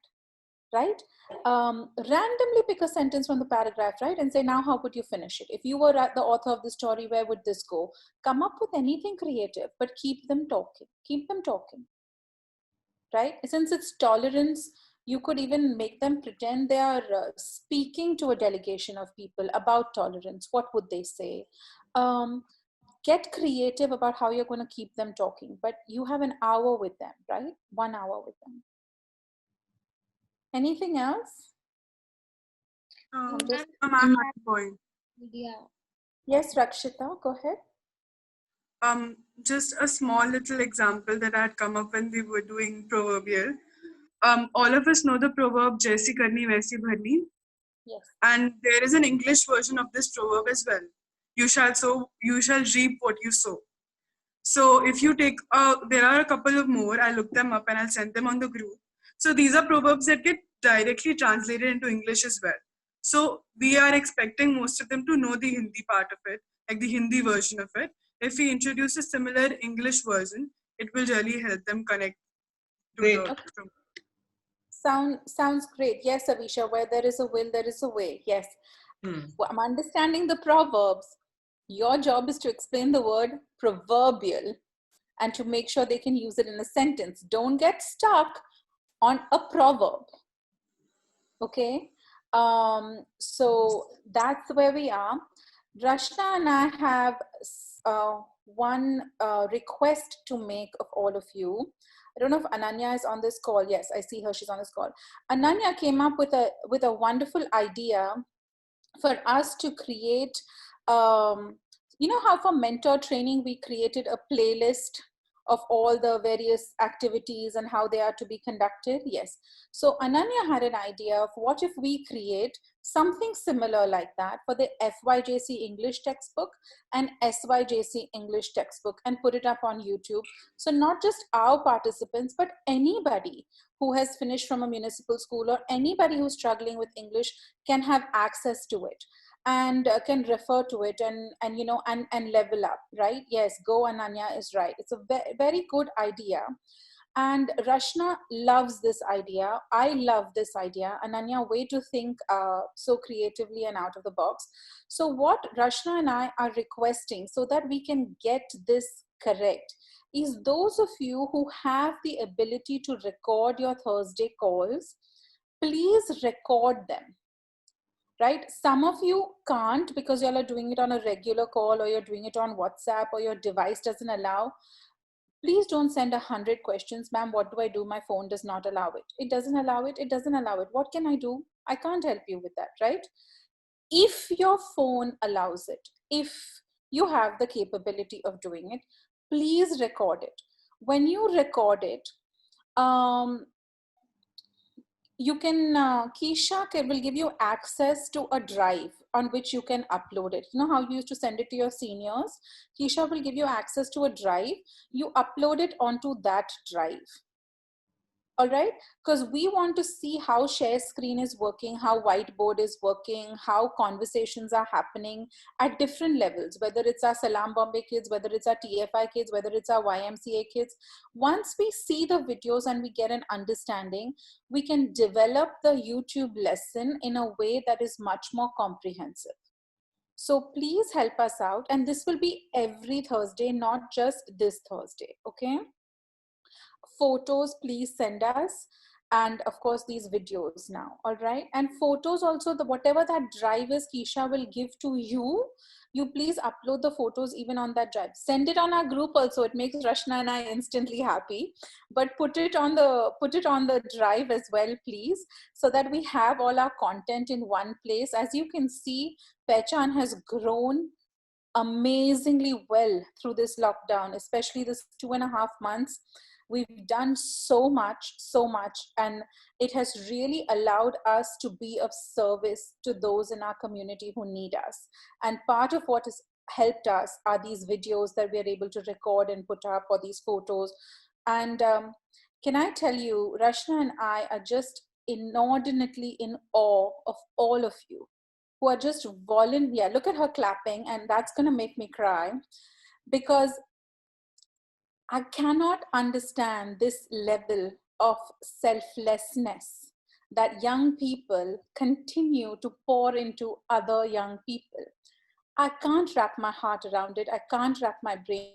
right? Randomly pick a sentence from the paragraph, right? And say, now how would you finish it? If you were the author of the story, where would this go? Come up with anything creative, but keep them talking, right? Since it's tolerance, you could even make them pretend they are speaking to a delegation of people about tolerance. What would they say? Get creative about how you're going to keep them talking, but you have an hour with them, right? 1 hour with them. Anything else? Yes, Rakshita, go ahead. Just a small little example that I had come up when we were doing proverbial. All of us know the proverb "Jaisi karni waisi bharni." Yes. And there is an English version of this proverb as well. You shall sow, you shall reap what you sow. So if you take, there are a couple of more. I'll look them up and I'll send them on the group. So these are proverbs that get directly translated into English as well. So we are expecting most of them to know the Hindi part of it, like the Hindi version of it. If we introduce a similar English version, it will really help them connect to the Sounds great. Yes, Avisha, where there is a will, there is a way. Yes. Well, I'm understanding the proverbs. Your job is to explain the word proverbial and to make sure they can use it in a sentence. Don't get stuck on a proverb. Okay? So that's where we are. Rashna and I have one request to make of all of you. I don't know if Ananya is on this call. Yes, I see her. She's on this call. Ananya came up with a wonderful idea for us to create, you know how for mentor training we created a playlist of all the various activities and how they are to be conducted? Yes. So Ananya had an idea of what if we create something similar like that for the FYJC English textbook and SYJC English textbook and put it up on YouTube. So not just our participants, but anybody who has finished from a municipal school or anybody who's struggling with English can have access to it and can refer to it and you know and level up, right? Yes, Go Ananya is right. It's a very good idea. And Rashna loves this idea. I love this idea. Ananya, way to think so creatively and out of the box. So what Rashna and I are requesting so that we can get this correct is those of you who have the ability to record your Thursday calls, please record them. Right? Some of you can't because y'all are doing it on a regular call or you're doing it on WhatsApp or your device doesn't allow. Please don't send 100 questions. Ma'am, what do I do? My phone does not allow it. It doesn't allow it. It doesn't allow it. What can I do? I can't help you with that, right? If your phone allows it, if you have the capability of doing it, please record it. When you record it, you can, Keisha will give you access to a drive on which you can upload it. You know how you used to send it to your seniors? Keisha will give you access to a drive. You upload it onto that drive. All right, because we want to see how share screen is working, how whiteboard is working, how conversations are happening at different levels, whether it's our Salam Bombay kids, whether it's our TFI kids, whether it's our YMCA kids. Once we see the videos and we get an understanding, we can develop the YouTube lesson in a way that is much more comprehensive. So please help us out. And this will be every Thursday, not just this Thursday, okay? Photos, please send us. And of course, these videos now, all right? And photos also, the whatever that drive is, Keisha will give to you. You please upload the photos even on that drive. Send it on our group also. It makes Rashna and I instantly happy. But put it on the drive as well, please, so that we have all our content in one place. As you can see, Pehchan has grown amazingly well through this lockdown, especially this 2.5 months. We've done so much, and it has really allowed us to be of service to those in our community who need us. And part of what has helped us are these videos that we are able to record and put up, or these photos. And can I tell you, Rashna and I are just inordinately in awe of all of you who are just volunteer. Look at her clapping, and that's going to make me cry, because I cannot understand this level of selflessness that young people continue to pour into other young people. I can't wrap my heart around it. I can't wrap my brain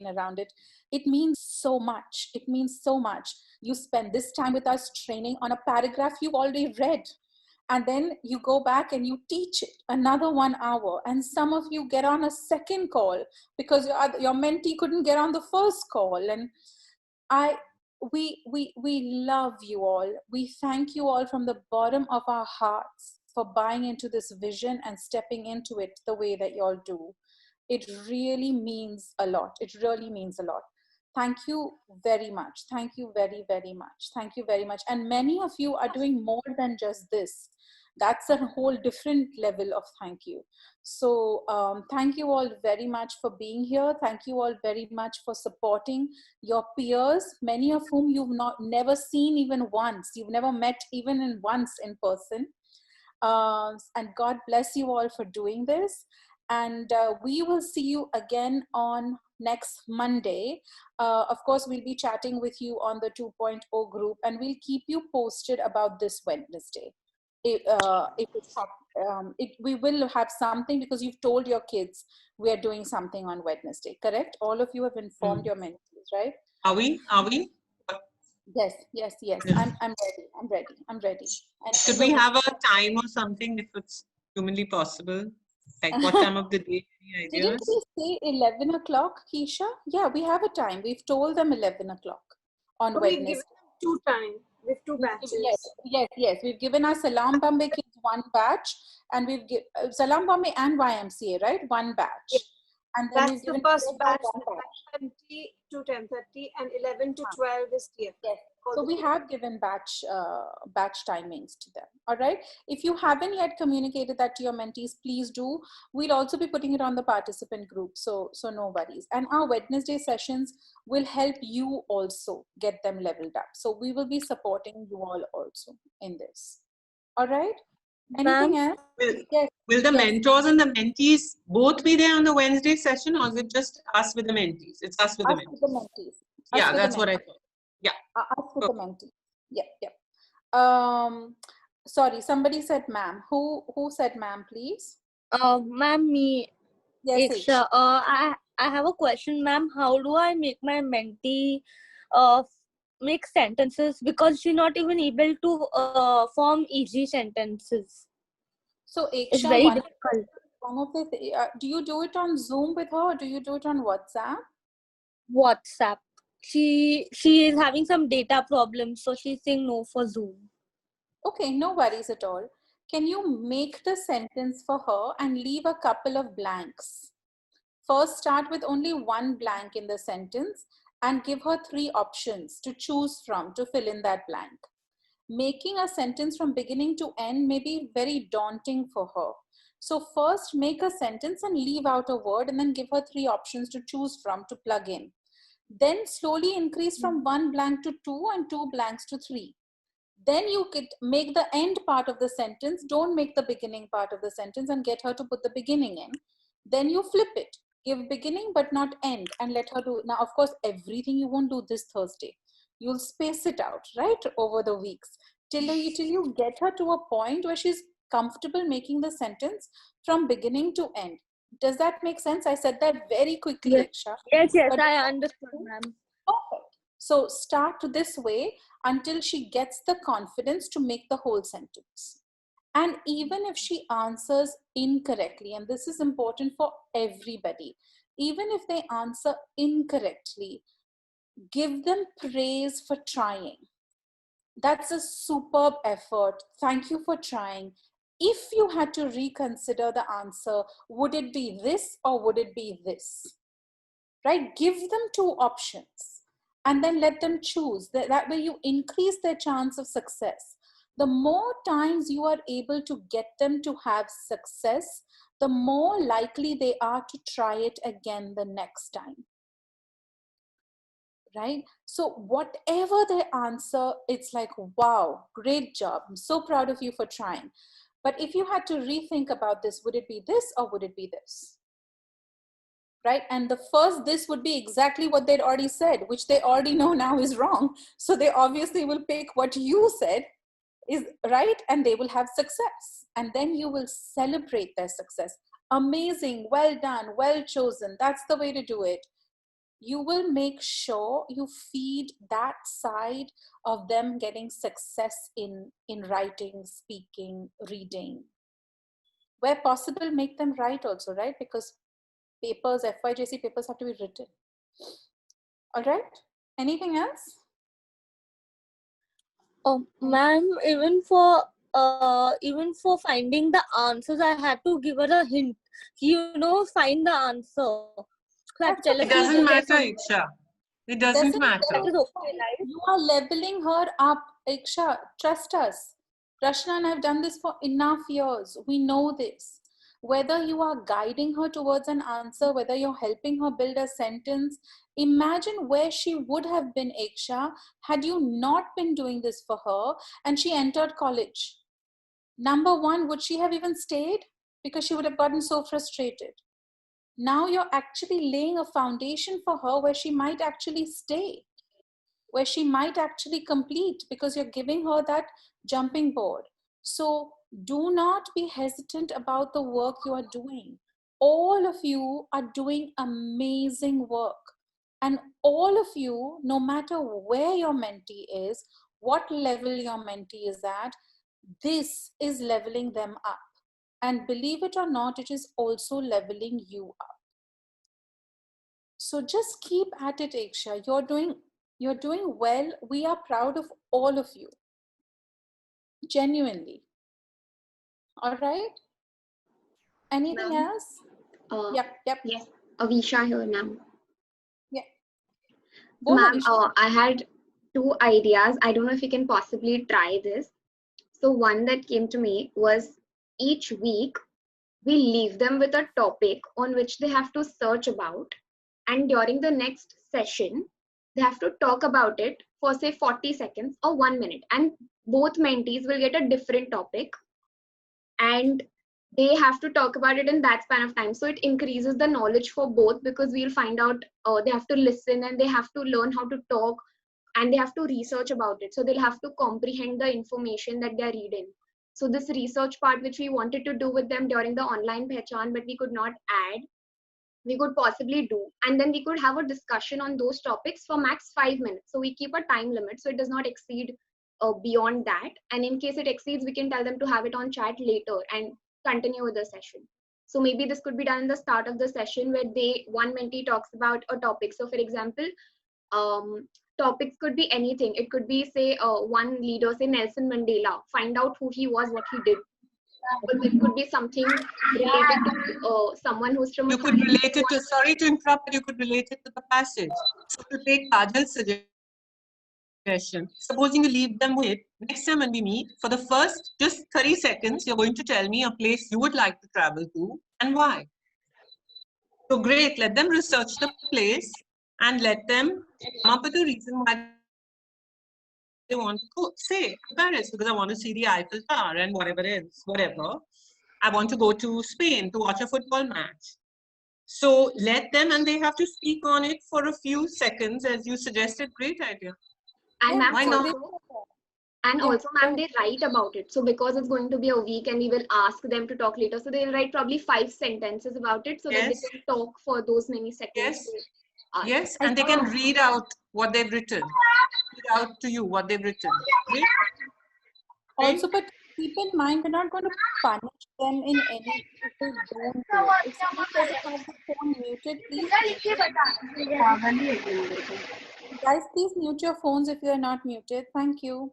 around it. It means so much. It means so much. You spend this time with us training on a paragraph you've already read. And then you go back and you teach it another 1 hour. And some of you get on a second call because your mentee couldn't get on the first call. And we love you all. We thank you all from the bottom of our hearts for buying into this vision and stepping into it the way that you all do. It really means a lot. It really means a lot. Thank you very much. Thank you very, very much. Thank you very much. And many of you are doing more than just this. That's a whole different level of thank you. So thank you all very much for being here. Thank you all very much for supporting your peers, many of whom you've never seen even once. You've never met even once in person. And God bless you all for doing this. And we will see you again on next Monday. Of course, we'll be chatting with you on the 2.0 group, and we'll keep you posted about this Wednesday. We will have something, because you've told your kids we are doing something on Wednesday, correct? All of you have informed your mentees, right? Are we? Yes. I'm ready. And could we have a time or something if it's humanly possible? Like what time of the day? Any ideas? Didn't we say 11 o'clock, Keisha? Yeah, we have a time. We've told them 11 o'clock on Wednesday. We've given them 2 times. with 2 batches. Yes. We've given our Salam Bombay kids 1 batch, and we've given Salam Bombay and YMCA, right? 1 batch. Yes. And then That's we've the given first batch, 1 batch. 10:30 to 10:30, and 11 to 12 is TF. Yes. So we have given batch timings to them. All right. If you haven't yet communicated that to your mentees, please do. We'll also be putting it on the participant group. So no worries. And our Wednesday sessions will help you also get them leveled up. So we will be supporting you all also in this. All right. Anything else? Will the mentors and the mentees both be there on the Wednesday session, or is it just us with the mentees? It's us with the mentees. Yeah, that's what I thought. Yeah. Us with the mentee. Yeah. Sorry, somebody said ma'am. Who said ma'am, please? Ma'am, me. Yes, Iksha. I have a question, ma'am. How do I make my mentee make sentences, because she's not even able to form easy sentences? So It's Iksha, very difficult. one of the do you do it on Zoom with her, or do you do it on WhatsApp? WhatsApp. She is having some data problems, so she's saying no for Zoom. Okay, no worries at all. Can you make the sentence for her and leave a couple of blanks? First, start with only 1 blank in the sentence and give her 3 options to choose from to fill in that blank. Making a sentence from beginning to end may be very daunting for her. So first make a sentence and leave out a word, and then give her 3 options to choose from to plug in. Then slowly increase from 1 blank to 2 and 2 blanks to 3. Then you could make the end part of the sentence. Don't make the beginning part of the sentence, and get her to put the beginning in. Then you flip it. Give beginning but not end, and let her do. Now, of course, everything you won't do this Thursday. You'll space it out, right, over the weeks till you get her to a point where she's comfortable making the sentence from beginning to end. Does that make sense? I said that very quickly, Iksha. Yes, But I understand, ma'am. Perfect. So start this way until she gets the confidence to make the whole sentence. And even if she answers incorrectly, and this is important for everybody, even if they answer incorrectly, give them praise for trying. That's a superb effort. Thank you for trying. If you had to reconsider the answer, would it be this or would it be this? Right? Give them 2 options and then let them choose. That way you increase their chance of success. The more times you are able to get them to have success, the more likely they are to try it again the next time. Right? So whatever their answer, it's like, wow, great job. I'm so proud of you for trying. But if you had to rethink about this, would it be this or would it be this? Right? And the first this would be exactly what they'd already said, which they already know now is wrong. So they obviously will pick what you said is right, and they will have success. And then you will celebrate their success. Amazing, well done, well chosen. That's the way to do it. You will make sure you feed that side of them getting success in writing, speaking, reading. Where possible, make them write also, right? Because papers, FYJC papers have to be written. All right. Anything else? Oh, ma'am, even for finding the answers, I had to give her a hint. Find the answer. It doesn't matter, Iksha. It doesn't matter. You are leveling her up, Iksha. Trust us. Rashna and I have done this for enough years. We know this. Whether you are guiding her towards an answer, whether you're helping her build a sentence, imagine where she would have been, Iksha, had you not been doing this for her and she entered college. Number one, would she have even stayed? Because she would have gotten so frustrated. Now you're actually laying a foundation for her where she might actually stay, where she might actually complete, because you're giving her that jumping board. So do not be hesitant about the work you are doing. All of you are doing amazing work. And all of you, no matter where your mentee is, what level your mentee is at, this is leveling them up. And believe it or not, it is also leveling you up. So just keep at it, Iksha. You're doing You're doing well. We are proud of all of you. Genuinely. All right. Anything else? Yep. Yes, Avisha here, ma'am. Yeah. So, ma'am, I had 2 ideas. I don't know if you can possibly try this. So one that came to me was each week we leave them with a topic on which they have to search about, and during the next session they have to talk about it for say 40 seconds or 1 minute, and both mentees will get a different topic and they have to talk about it in that span of time. So it increases the knowledge for both, because we'll find out they have to listen and they have to learn how to talk and they have to research about it. So they'll have to comprehend the information that they're reading. So this research part, which we wanted to do with them during the online Pehchan, but we could not add, we could possibly do. And then we could have a discussion on those topics for max 5 minutes. So we keep a time limit so it does not exceed beyond that. And in case it exceeds, we can tell them to have it on chat later and continue with the session. So maybe this could be done in the start of the session where one mentee talks about a topic. So for example, topics could be anything. It could be, say, one leader, say Nelson Mandela, find out who he was, what he did. But it could be something related to someone who's from You could relate it to, sorry to interrupt, but you could relate it to the passage. So to take Kajal's suggestion, supposing you leave them with, next time when we meet, for the first just 30 seconds, you're going to tell me a place you would like to travel to and why. So great, let them research the place and let them come up with a reason why they want to go. Say, Paris, because I want to see the Eiffel Tower and whatever else, whatever. I want to go to Spain to watch a football match. So let them, and they have to speak on it for a few seconds, as you suggested. Great idea. And yeah, why not? And also, ma'am, they write about it. So because it's going to be a week and we will ask them to talk later, so they'll write probably 5 sentences about it so that they can talk for those many seconds. Yes, and they can read out what they've written. Read out to you what they've written. Great. Also, but keep in mind, we're not going to punish them in any way if they don't do it. If someone doesn't have the phone muted, please guys, please mute your phones if you're not muted. Thank you.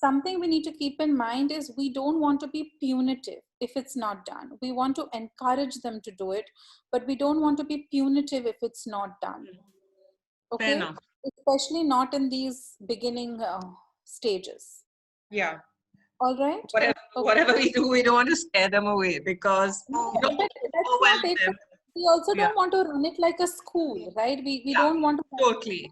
Something we need to keep in mind is we don't want to be punitive if it's not done. We want to encourage them to do it, but we don't want to be punitive if it's not done. Okay? Fair enough. Especially not in these beginning stages. Yeah. All right. Whatever we do, we don't want to scare them away because we don't want to overwhelm them. We also don't want to run it like a school, right? We don't want to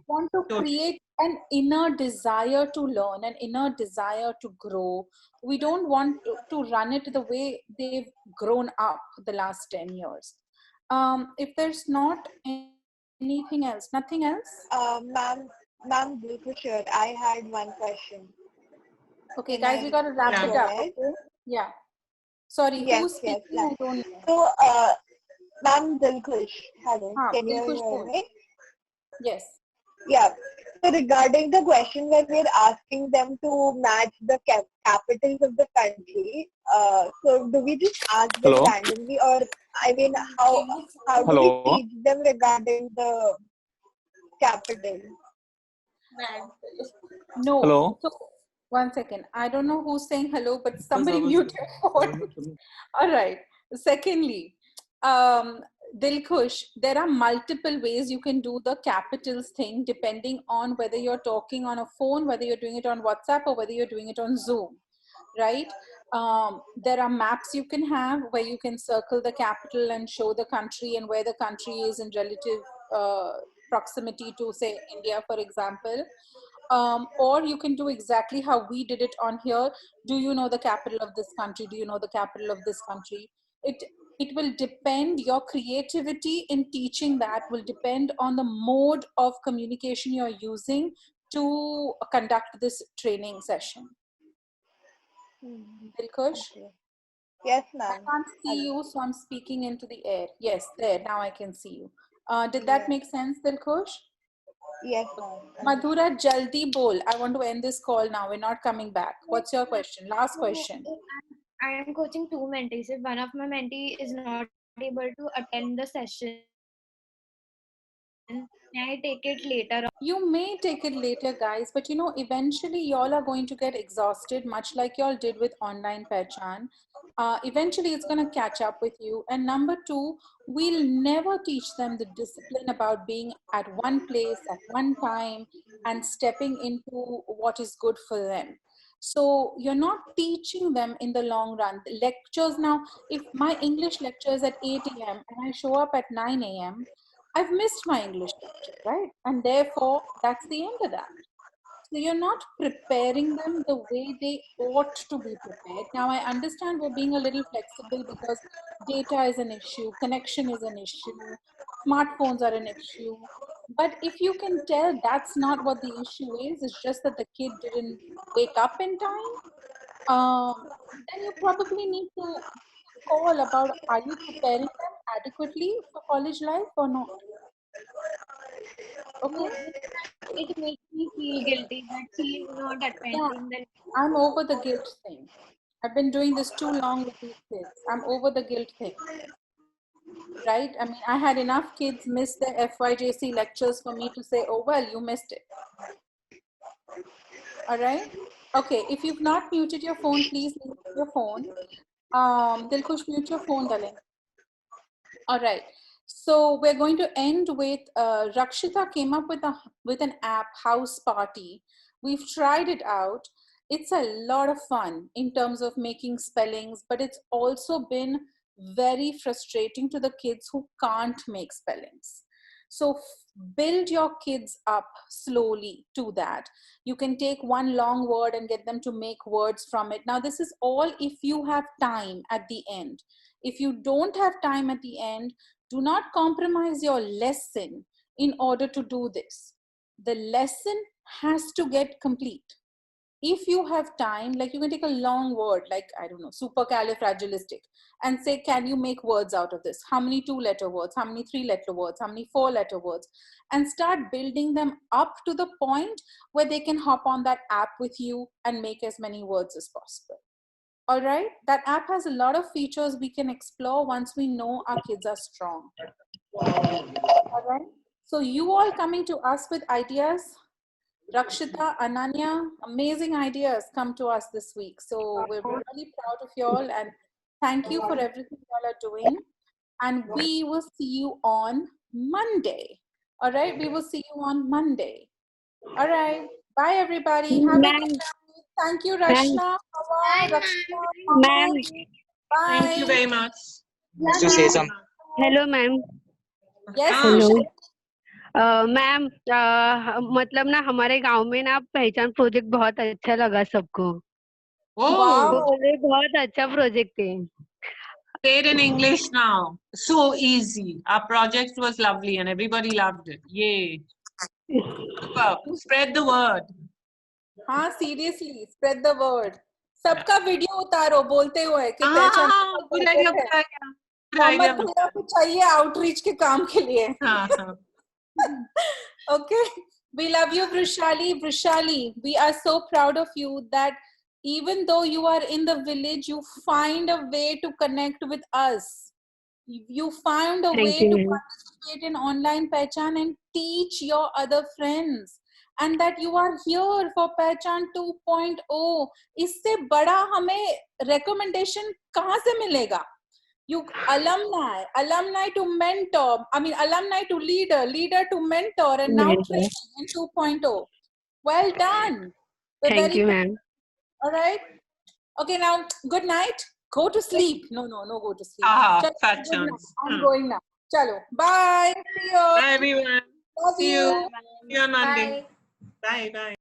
want to create an inner desire to learn, an inner desire to grow. We don't want to run it the way they've grown up the last 10 years. If there's not anything else, nothing else? Ma'am, for sure. I had one question. Okay, guys, we got to wrap it up. Okay? Yeah. Sorry, who's speaking? I don't know. So, ma'am, Dilkhush, hello. Can you hear me? Yes. Yeah. So regarding the question where we're asking them to match the capitals of the country, so do we just ask them randomly, or I mean, how do we teach them regarding the capital? No. Hello. So, one second. I don't know who's saying hello, but somebody mute your phone. All right. Secondly, Dilkhush, there are multiple ways you can do the capitals thing depending on whether you're talking on a phone, whether you're doing it on WhatsApp, or whether you're doing it on Zoom, right? There are maps you can have where you can circle the capital and show the country and where the country is in relative proximity to, say, India, for example. Or you can do exactly how we did it on here. Do you know the capital of this country? Do you know the capital of this country? It will depend, your creativity in teaching that will depend on the mode of communication you're using to conduct this training session. Dilkhush? Yes, ma'am. I can't see you, so I'm speaking into the air. Yes, there, now I can see you. Did that make sense, Dilkhush? Yes, ma'am. Madhura, jaldi bol. I want to end this call now. We're not coming back. What's your question? Last question. I am coaching 2 mentees. If one of my mentee is not able to attend the session, May I take it later? You may take it later, guys, but you know, eventually y'all are going to get exhausted, much like y'all did with online Pehchan. Eventually, it's going to catch up with you. And number two, we'll never teach them the discipline about being at one place at one time and stepping into what is good for them. So you're not teaching them in the long run. The lectures now, if my English lecture is at 8 a.m. and I show up at 9 a.m., I've missed my English lecture, right? And therefore, that's the end of that. So you're not preparing them the way they ought to be prepared. Now, I understand we're being a little flexible because data is an issue, connection is an issue, smartphones are an issue. But if you can tell that's not what the issue is, it's just that the kid didn't wake up in time, then you probably need to call about, are you preparing them adequately for college life or not? Okay. It makes me feel guilty that she is not attending the. I'm over the guilt thing. I've been doing this too long with these kids. I'm over the guilt thing. Right? I mean, I had enough kids miss their FYJC lectures for me to say, oh, well, you missed it. All right? Okay, if you've not muted your phone, please mute your phone. Dilkush, mute your phone, darling. All right. So we're going to end with Rakshita came up with an app, House Party. We've tried it out. It's a lot of fun in terms of making spellings, but it's also been very frustrating to the kids who can't make spellings. So build your kids up slowly to that. You can take one long word and get them to make words from it. Now, this is all if you have time at the end. If you don't have time at the end, do not compromise your lesson in order to do this. The lesson has to get complete. If you have time, like you can take a long word, like, I don't know, supercalifragilistic, and say, can you make words out of this? How many 2-letter words? How many 3-letter words? How many 4-letter words? And start building them up to the point where they can hop on that app with you and make as many words as possible. All right, that app has a lot of features we can explore once we know our kids are strong. All right, so you all coming to us with ideas. Rakshita, Ananya, amazing ideas come to us this week. So we're really proud of y'all and thank you for everything y'all are doing. And we will see you on Monday. All right, we will see you on Monday. All right, bye everybody. Have a good night. Thank you, Rashna. Ma'am. Thank you very much. To say something. Hello, ma'am. Yes. Hello. Ma'am मतलब ना हमारे गांव में ना पहचान project बहुत अच्छा लगा सबको। बहुत अच्छा प्रोजेक्ट है। Say it in English now. So easy. Our project was lovely and everybody loved it. Yay. Super. Spread the word. हाँ, seriously, spread the word. सबका वीडियो उतारो बोलते हुए कि पहचान मोहम्मद भैया को चाहिए आउटरीच के काम के लिए। Okay, we love you, Vrishali. Vrishali, we are so proud of you that even though you are in the village, you find a way to connect with us. You found a way to participate in online Pehchan and teach your other friends. And that you are here for Pehchan 2.0. इससे बड़ा हमें recommendation कहाँ से मिलेगा? You alumni to mentor, alumni to leader, leader to mentor, and now training in 2.0. Well done. Thank you, ma'am. All right. Okay, now good night. Go to sleep. No, go to sleep. Fat chance. I'm going now. Chalo. Bye. See you. Bye, everyone. Love See you. you. See you on Monday. Bye. Bye.